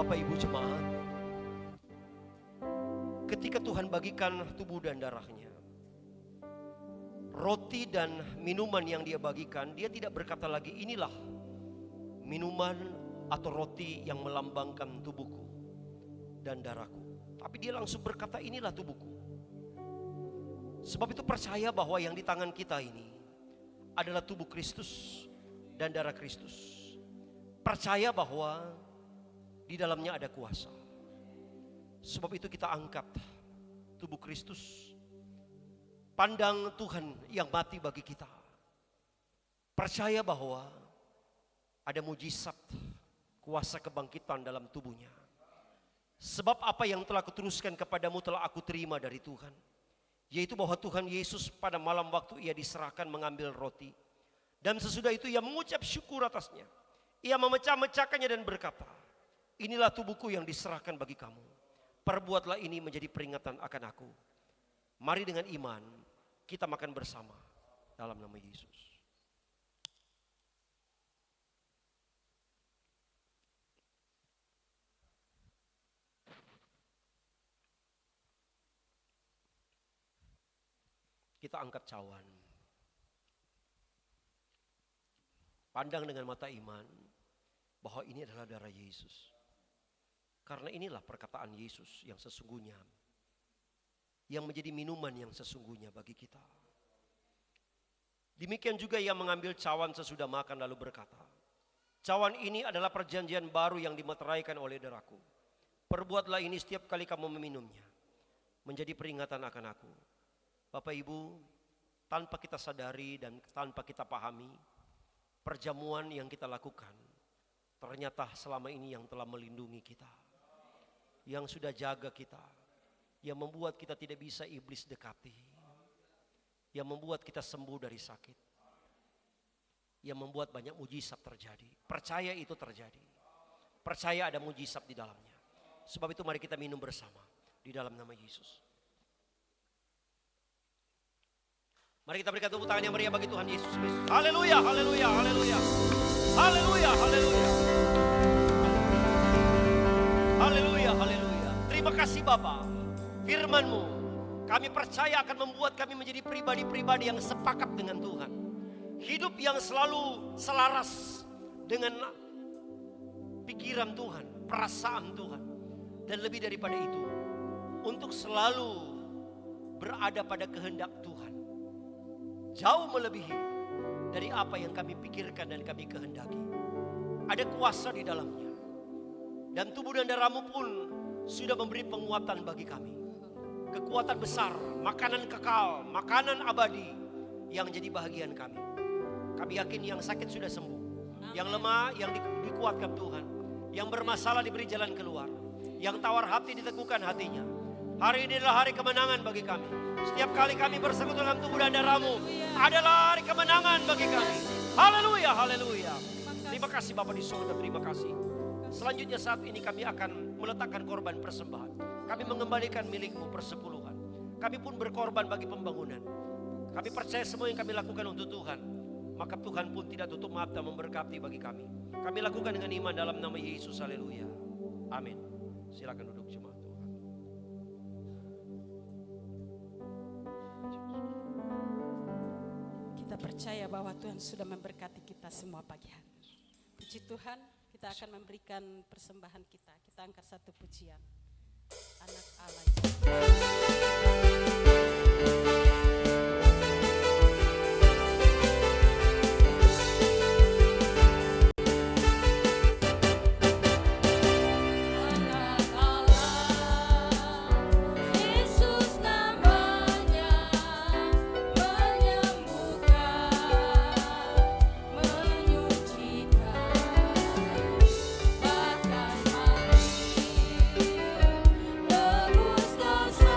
C: Bapak Ibu jemaat, ketika Tuhan bagikan tubuh dan darahnya, roti dan minuman yang dia bagikan, dia tidak berkata lagi inilah minuman atau roti yang melambangkan tubuhku dan darahku. Tapi dia langsung berkata inilah tubuhku. Sebab itu percaya bahwa yang di tangan kita ini adalah tubuh Kristus dan darah Kristus. Percaya bahwa di dalamnya ada kuasa. Sebab itu kita angkat tubuh Kristus. Pandang Tuhan yang mati bagi kita. Percaya bahwa ada mujizat kuasa kebangkitan dalam tubuhnya. Sebab apa yang telah kuteruskan kepadamu telah aku terima dari Tuhan. Yaitu bahwa Tuhan Yesus pada malam waktu ia diserahkan mengambil roti. Dan sesudah itu ia mengucap syukur atasnya. Ia memecah-mecahkannya dan berkata, inilah tubuhku yang diserahkan bagi kamu. Perbuatlah ini menjadi peringatan akan aku. Mari dengan iman kita makan bersama dalam nama Yesus. Kita angkat cawan. Pandang dengan mata iman bahwa ini adalah darah Yesus. Karena inilah perkataan Yesus yang sesungguhnya, yang menjadi minuman yang sesungguhnya bagi kita. Demikian juga ia mengambil cawan sesudah makan lalu berkata, cawan ini adalah perjanjian baru yang dimeteraikan oleh darahku. Perbuatlah ini setiap kali kamu meminumnya, menjadi peringatan akan aku. Bapak Ibu, tanpa kita sadari dan tanpa kita pahami, perjamuan yang kita lakukan ternyata selama ini yang telah melindungi kita, yang sudah jaga kita, yang membuat kita tidak bisa iblis dekati, yang membuat kita sembuh dari sakit, yang membuat banyak mujizat terjadi. Percaya itu terjadi, percaya ada mujizat di dalamnya. Sebab itu mari kita minum bersama di dalam nama Yesus. Mari kita berikan tepuk tangan yang meriah bagi Tuhan Yesus Kristus. Haleluya, haleluya, haleluya. Haleluya, haleluya. Haleluya, haleluya. Terima kasih Bapa. Firman-Mu kami percaya akan membuat kami menjadi pribadi-pribadi yang sepakat dengan Tuhan. Hidup yang selalu selaras dengan pikiran Tuhan, perasaan Tuhan. Dan lebih daripada itu, untuk selalu berada pada kehendak Tuhan. Jauh melebihi dari apa yang kami pikirkan dan kami kehendaki. Ada kuasa di dalamnya. Dan tubuh dan darah-Mu pun sudah memberi penguatan bagi kami. Kekuatan besar, makanan kekal, makanan abadi yang jadi bahagian kami. Kami yakin yang sakit sudah sembuh. Yang lemah yang dikuatkan Tuhan. Yang bermasalah diberi jalan keluar. Yang tawar hati diteguhkan hatinya. Hari ini adalah hari kemenangan bagi kami. Setiap kali kami bersekutu dalam tubuh dan darah-Mu adalah hari kemenangan bagi kami. Haleluya, haleluya. Terima kasih Bapa di surga, terima kasih. Selanjutnya saat ini kami akan meletakkan korban persembahan. Kami mengembalikan milik-Mu persepuluhan. Kami pun berkorban bagi pembangunan. Kami percaya semua yang kami lakukan untuk Tuhan. Maka Tuhan pun tidak tutup mata memberkati bagi kami. Kami lakukan dengan iman dalam nama Yesus, haleluya. Amin. Silakan duduk jemaat.
A: Kita percaya bahwa Tuhan sudah memberkati kita semua pagi hari. Puji Tuhan, kita akan memberikan persembahan kita. Kita angkat satu pujian. Anak Allah.
D: Tebus dosa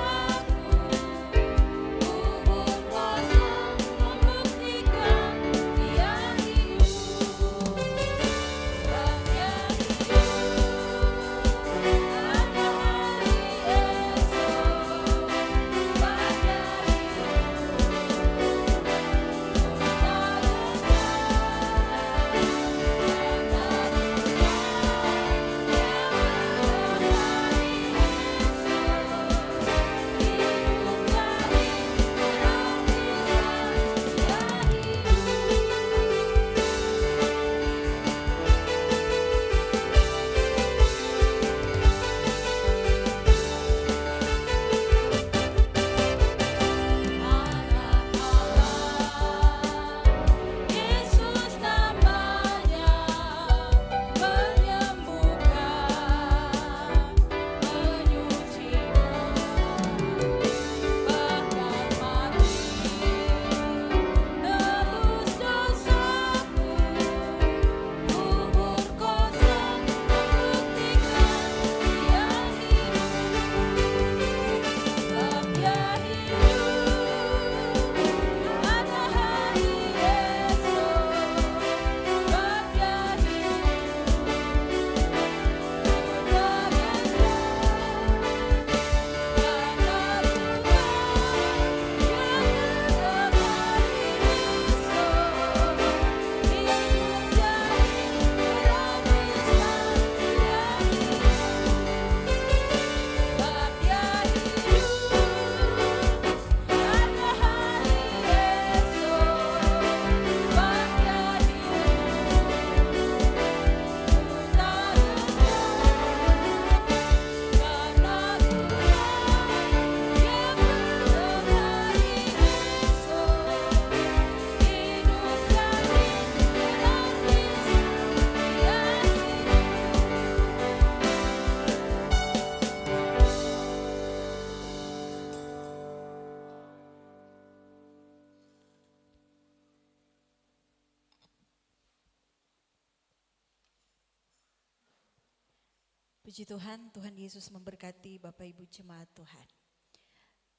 B: Puji Tuhan, Tuhan Yesus memberkati Bapak Ibu jemaat Tuhan.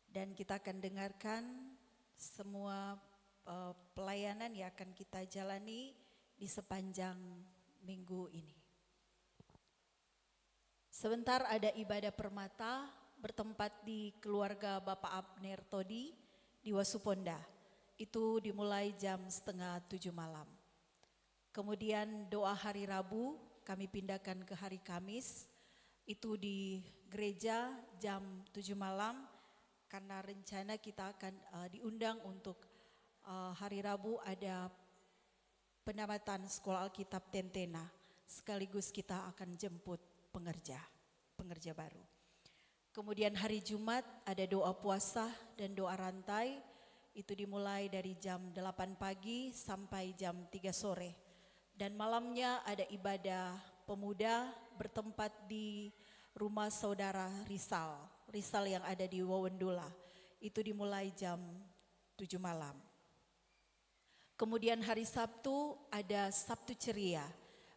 B: Dan kita akan dengarkan semua pelayanan yang akan kita jalani di sepanjang minggu ini. Sebentar ada ibadah permata bertempat di keluarga Bapak Abner Todi di Wasuponda. Itu dimulai jam 6:30 malam. Kemudian doa hari Rabu kami pindahkan ke hari Kamis. Itu di gereja jam 7 malam karena rencana kita akan diundang untuk hari Rabu ada penamatan sekolah Alkitab Tentena, sekaligus kita akan jemput pengerja baru. Kemudian hari Jumat ada doa puasa dan doa rantai, itu dimulai dari jam 8 pagi sampai jam 3 sore. Dan malamnya ada ibadah pemuda bertempat di rumah saudara Rizal yang ada di Wawendula. Itu dimulai jam 7 malam. Kemudian hari Sabtu ada Sabtu Ceria.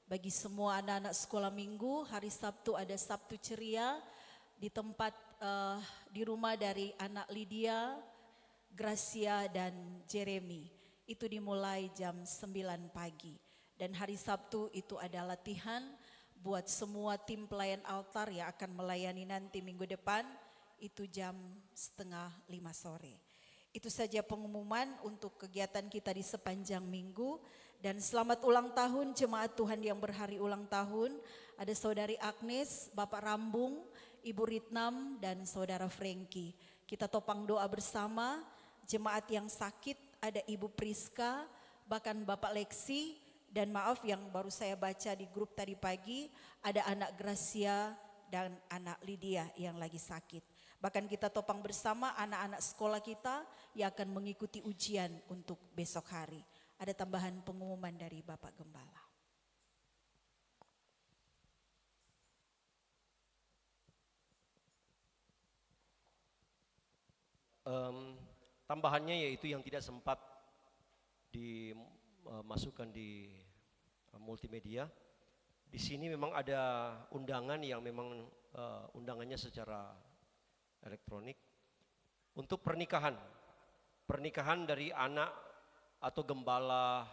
B: Bagi semua anak-anak sekolah minggu, hari Sabtu ada Sabtu Ceria di tempat di rumah dari anak Lydia, Gracia dan Jeremy. Itu dimulai jam 9 pagi. Dan hari Sabtu itu ada latihan buat semua tim pelayan altar yang akan melayani nanti minggu depan, itu jam 4:30 sore. Itu saja pengumuman untuk kegiatan kita di sepanjang minggu. Dan selamat ulang tahun jemaat Tuhan yang berhari ulang tahun. Ada Saudari Agnes, Bapak Rambung, Ibu Ritnam dan Saudara Frankie. Kita topang doa bersama. Jemaat yang sakit ada Ibu Priska, bahkan Bapak Lexi. Dan maaf yang baru saya baca di grup tadi pagi, ada anak Gracia dan anak Lydia yang lagi sakit. Bahkan kita topang bersama anak-anak sekolah kita yang akan mengikuti ujian untuk besok hari. Ada tambahan pengumuman dari Bapak Gembala.
C: Tambahannya yaitu yang tidak sempat dimasukkan di multimedia. Di sini memang ada undangan yang memang undangannya secara elektronik untuk pernikahan dari anak atau gembala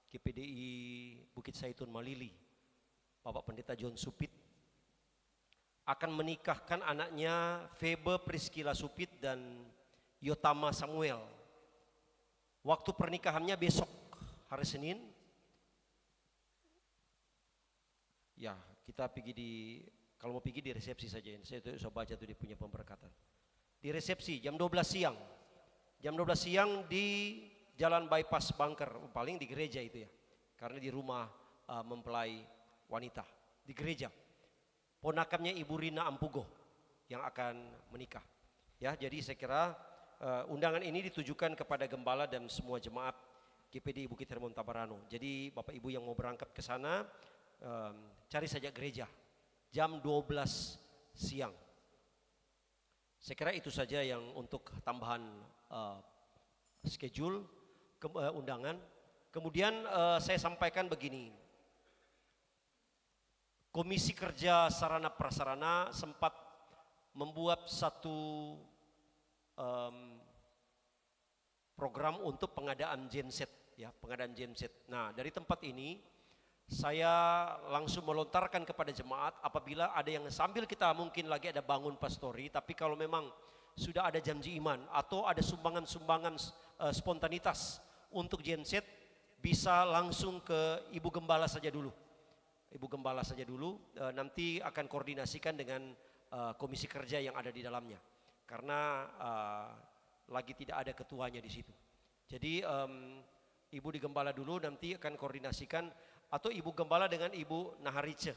C: GPDI Bukit Saitun Malili, Bapak Pendeta John Supit akan menikahkan anaknya Febe Priscilla Supit dan Yotama Samuel. Waktu pernikahannya besok hari Senin. Ya, kita pergi kalau mau pergi di resepsi saja. Saya sudah baca tuh dia punya pemberkatan. Di resepsi jam 12 siang. Jam 12 siang di Jalan Bypass Bunker, paling di gereja itu ya. Karena di rumah mempelai wanita, di gereja. Ponakannya Ibu Rina Ampugo yang akan menikah. Ya, jadi saya kira undangan ini ditujukan kepada gembala dan semua jemaat GPD Bukit Hermon Tabarano. Jadi Bapak Ibu yang mau berangkat ke sana, cari saja gereja jam 12 siang. Saya kira itu saja yang untuk tambahan schedule undangan. Kemudian saya sampaikan begini, Komisi Kerja Sarana Prasarana sempat membuat satu program untuk pengadaan genset, ya, pengadaan genset. Nah, dari tempat ini saya langsung melontarkan kepada jemaat apabila ada yang sambil kita mungkin lagi ada bangun pastori, tapi kalau memang sudah ada janji iman atau ada sumbangan-sumbangan spontanitas untuk genset, bisa langsung ke Ibu Gembala saja dulu. Ibu Gembala saja dulu, nanti akan koordinasikan dengan komisi kerja yang ada di dalamnya. Karena lagi tidak ada ketuanya di situ. Jadi Ibu di Gembala dulu, nanti akan koordinasikan, atau Ibu Gembala dengan Ibu Naharice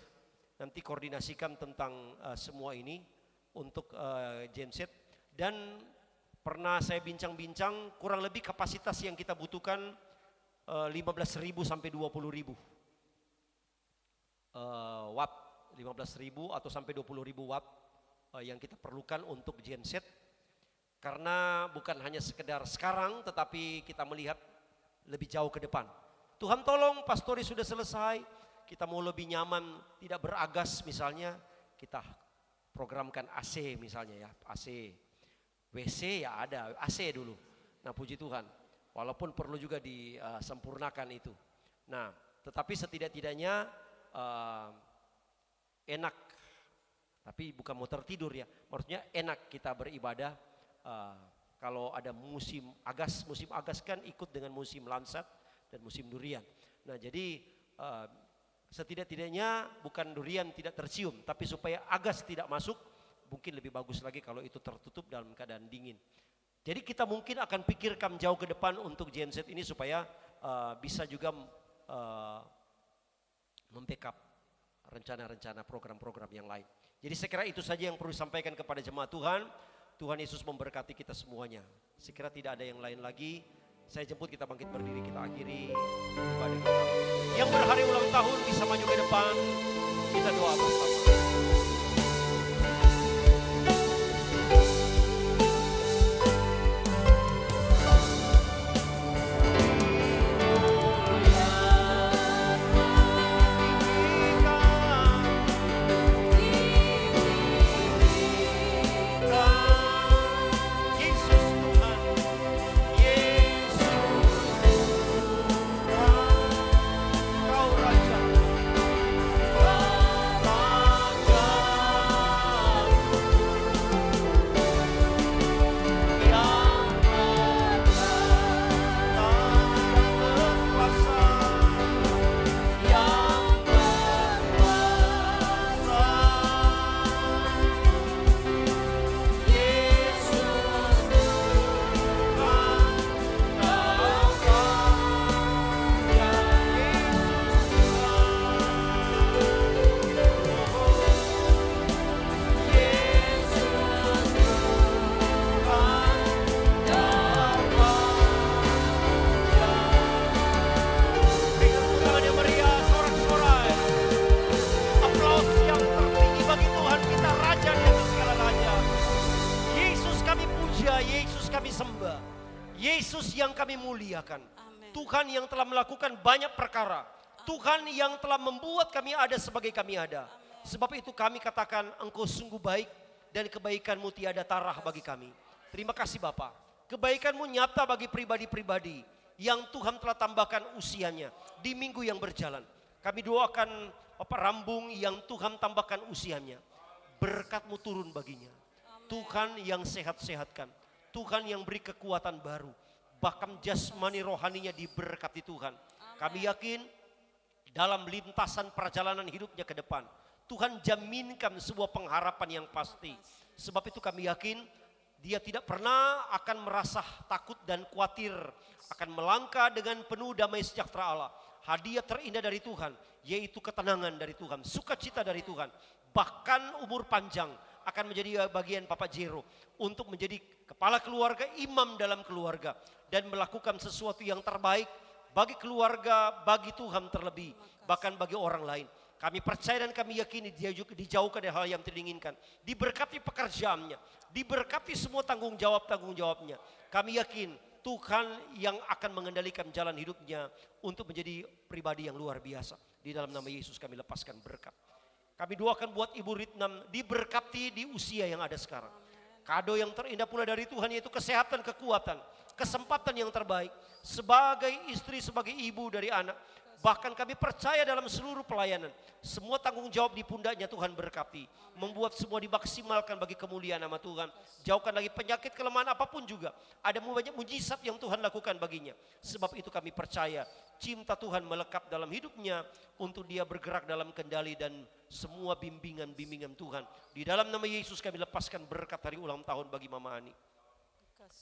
C: nanti koordinasikan tentang semua ini untuk genset. Dan pernah saya bincang-bincang, kurang lebih kapasitas yang kita butuhkan 15.000 sampai 20.000 watt, 15.000 atau sampai 20.000 watt yang kita perlukan untuk genset. Karena bukan hanya sekedar sekarang, tetapi kita melihat lebih jauh ke depan. Tuhan tolong, pastori sudah selesai, kita mau lebih nyaman, tidak beragas misalnya, kita programkan AC misalnya ya, AC. WC ya ada, AC dulu. Nah puji Tuhan, walaupun perlu juga disempurnakan itu. Nah tetapi setidak-tidaknya enak, tapi bukan mau tertidur ya, maksudnya enak kita beribadah. Kalau ada musim agas kan ikut dengan musim lansat dan musim durian. Nah jadi setidak-tidaknya bukan durian tidak tercium, tapi supaya agas tidak masuk, mungkin lebih bagus lagi kalau itu tertutup dalam keadaan dingin. Jadi kita mungkin akan pikirkan jauh ke depan untuk genset ini supaya bisa juga membackup rencana-rencana program-program yang lain. Jadi saya kira itu saja yang perlu disampaikan kepada jemaat Tuhan. Tuhan Yesus memberkati kita semuanya. Saya kira tidak ada yang lain lagi. Saya jemput kita bangkit berdiri, kita akhiri ibadah kita. Yang berhari ulang tahun bisa maju ke depan. Kita doa bersama. Yesus yang kami muliakan.
A: Amen.
C: Tuhan yang telah melakukan banyak perkara. Tuhan yang telah membuat kami ada sebagai kami ada. Sebab itu kami katakan Engkau sungguh baik dan kebaikan-Mu tiada tarah bagi kami. Terima kasih Bapa. Kebaikan-Mu nyata bagi pribadi-pribadi yang Tuhan telah tambahkan usianya di minggu yang berjalan. Kami doakan Bapak Rambung yang Tuhan tambahkan usianya. Berkat-Mu turun baginya. Tuhan yang sehat-sehatkan. Tuhan yang beri kekuatan baru. Bahkan jasmani rohaninya diberkati Tuhan. Kami yakin dalam lintasan perjalanan hidupnya ke depan, Tuhan jaminkan sebuah pengharapan yang pasti. Sebab itu kami yakin dia tidak pernah akan merasa takut dan khawatir. Akan melangkah dengan penuh damai sejahtera Allah. Hadiah terindah dari Tuhan, yaitu ketenangan dari Tuhan, sukacita dari Tuhan. Bahkan umur panjang akan menjadi bagian Papa Jero untuk menjadi kepala keluarga, imam dalam keluarga, dan melakukan sesuatu yang terbaik bagi keluarga, bagi Tuhan terlebih, bahkan bagi orang lain. Kami percaya dan kami yakini dia juga dijauhkan dari hal yang tidak diinginkan, diberkati pekerjaannya, diberkati semua tanggung jawabnya. Kami yakin Tuhan yang akan mengendalikan jalan hidupnya untuk menjadi pribadi yang luar biasa. Di dalam nama Yesus kami lepaskan berkat. Kami doakan buat Ibu Ritnam diberkati di usia yang ada sekarang. Kado yang terindah pula dari Tuhan yaitu kesehatan, kekuatan, kesempatan yang terbaik. Sebagai istri, sebagai ibu dari anak. Bahkan kami percaya dalam seluruh pelayanan. Semua tanggung jawab di pundaknya Tuhan berkati. Membuat semua dimaksimalkan bagi kemuliaan nama Tuhan. Jauhkan lagi penyakit, kelemahan apapun juga. Ada banyak mujizat yang Tuhan lakukan baginya. Sebab itu kami percaya cinta Tuhan melekat dalam hidupnya. Untuk dia bergerak dalam kendali dan semua bimbingan-bimbingan Tuhan. Di dalam nama Yesus kami lepaskan berkat hari ulang tahun bagi Mama Ani.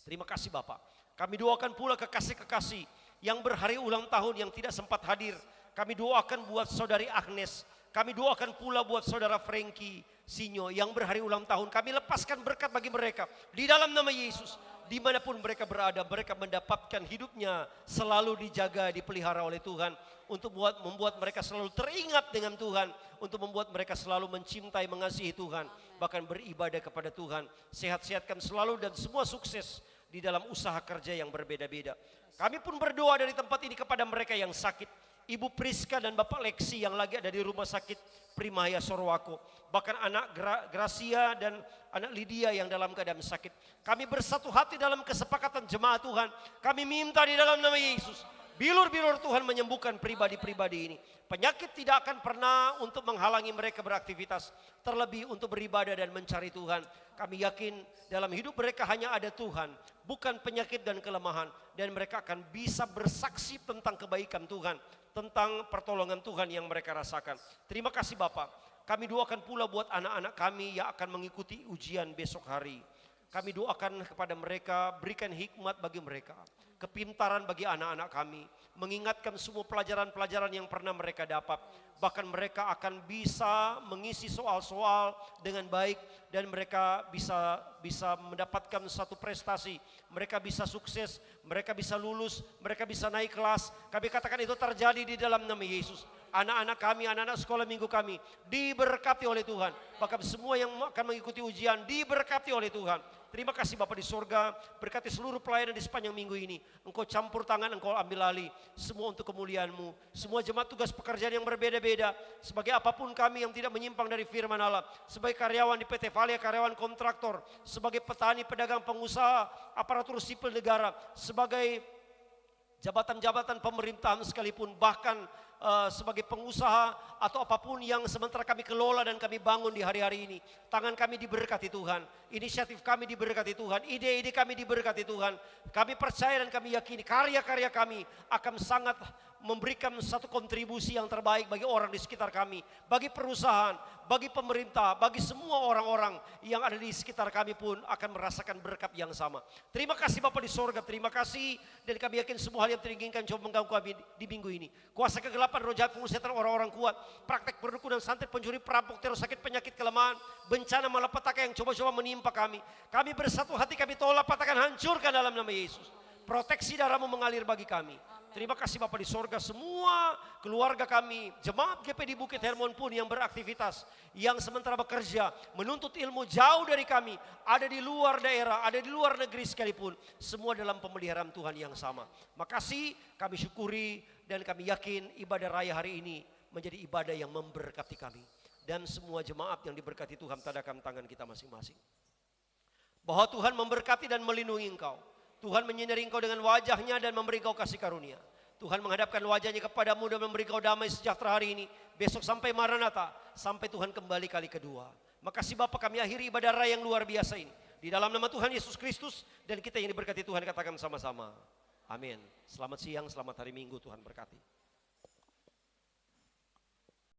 C: Terima kasih Bapak. Kami doakan pula kekasih-kekasih yang berhari ulang tahun yang tidak sempat hadir. Kami doakan buat saudari Agnes. Kami doakan pula buat saudara Frankie Sinyo yang berhari ulang tahun. Kami lepaskan berkat bagi mereka. Di dalam nama Yesus. Dimanapun mereka berada, mereka mendapatkan hidupnya selalu dijaga, dipelihara oleh Tuhan. Untuk membuat mereka selalu teringat dengan Tuhan. Untuk membuat mereka selalu mencintai, mengasihi Tuhan. Bahkan beribadah kepada Tuhan. Sehat-sehatkan selalu dan semua sukses di dalam usaha kerja yang berbeda-beda. Kami pun berdoa dari tempat ini kepada mereka yang sakit. Ibu Priska dan Bapak Leksi yang lagi ada di rumah sakit Primaya Sorowako. Bahkan anak Gracia dan anak Lydia yang dalam keadaan sakit. Kami bersatu hati dalam kesepakatan jemaat Tuhan. Kami minta di dalam nama Yesus. Bilur-bilur Tuhan menyembuhkan pribadi-pribadi ini. Penyakit tidak akan pernah untuk menghalangi mereka beraktivitas. Terlebih untuk beribadah dan mencari Tuhan. Kami yakin dalam hidup mereka hanya ada Tuhan. Bukan penyakit dan kelemahan. Dan mereka akan bisa bersaksi tentang kebaikan Tuhan. Tentang pertolongan Tuhan yang mereka rasakan. Terima kasih Bapak. Kami doakan pula buat anak-anak kami yang akan mengikuti ujian besok hari. Kami doakan kepada mereka, berikan hikmat bagi mereka. Kepintaran bagi anak-anak kami. Mengingatkan semua pelajaran-pelajaran yang pernah mereka dapat. Bahkan mereka akan bisa mengisi soal-soal dengan baik. Dan mereka bisa mendapatkan satu prestasi. Mereka bisa sukses, mereka bisa lulus, mereka bisa naik kelas. Kami katakan itu terjadi di dalam nama Yesus. Anak-anak kami, anak-anak sekolah minggu kami diberkati oleh Tuhan. Bahkan semua yang akan mengikuti ujian diberkati oleh Tuhan. Terima kasih Bapa di sorga, berkati seluruh pelayanan di sepanjang minggu ini. Engkau campur tangan, Engkau ambil alih. Semua untuk kemuliaan-Mu. Semua jemaat tugas pekerjaan yang berbeda-beda. Sebagai apapun kami yang tidak menyimpang dari firman Allah. Sebagai karyawan di PT Valia, karyawan kontraktor. Sebagai petani, pedagang, pengusaha, aparatur sipil negara. Sebagai jabatan-jabatan pemerintahan sekalipun, bahkan sebagai pengusaha atau apapun yang sementara kami kelola dan kami bangun di hari-hari ini. Tangan kami diberkati Tuhan, inisiatif kami diberkati Tuhan, ide-ide kami diberkati Tuhan. Kami percaya dan kami yakini karya-karya kami akan sangat memberikan satu kontribusi yang terbaik bagi orang di sekitar kami, bagi perusahaan, bagi pemerintah, bagi semua orang-orang yang ada di sekitar kami pun akan merasakan berkat yang sama. Terima kasih Bapa di sorga, terima kasih, dan kami yakin semua hal yang teringinkan coba mengganggu kami di minggu ini. Kuasa kegelapan, roh jahat, pengusiatan orang-orang kuat, praktek perdukunan, santet, pencuri, perampok, teror, sakit, penyakit, kelemahan, bencana, malapetaka yang coba-coba menimpa kami. Kami bersatu hati, kami tolak, patahkan, hancurkan dalam nama Yesus. Proteksi darah-Mu mengalir bagi kami. Terima kasih Bapa di sorga, semua keluarga kami, jemaat GP di Bukit Hermon pun yang beraktivitas, yang sementara bekerja, menuntut ilmu jauh dari kami, ada di luar daerah, ada di luar negeri sekalipun, semua dalam pemeliharaan Tuhan yang sama. Makasih, kami syukuri dan kami yakin ibadah raya hari ini menjadi ibadah yang memberkati kami. Dan semua jemaat yang diberkati Tuhan, tadakan tangan kita masing-masing. Bahwa Tuhan memberkati dan melindungi engkau. Tuhan menyinari engkau dengan wajahnya dan memberi engkau kasih karunia. Tuhan menghadapkan wajahnya kepadamu dan memberi engkau damai sejahtera hari ini. Besok sampai Maranatha, sampai Tuhan kembali kali kedua. Makasih Bapa, kami akhiri ibadah raya yang luar biasa ini. Di dalam nama Tuhan Yesus Kristus dan kita yang diberkati Tuhan, katakan sama-sama. Amin. Selamat siang, selamat hari Minggu, Tuhan berkati.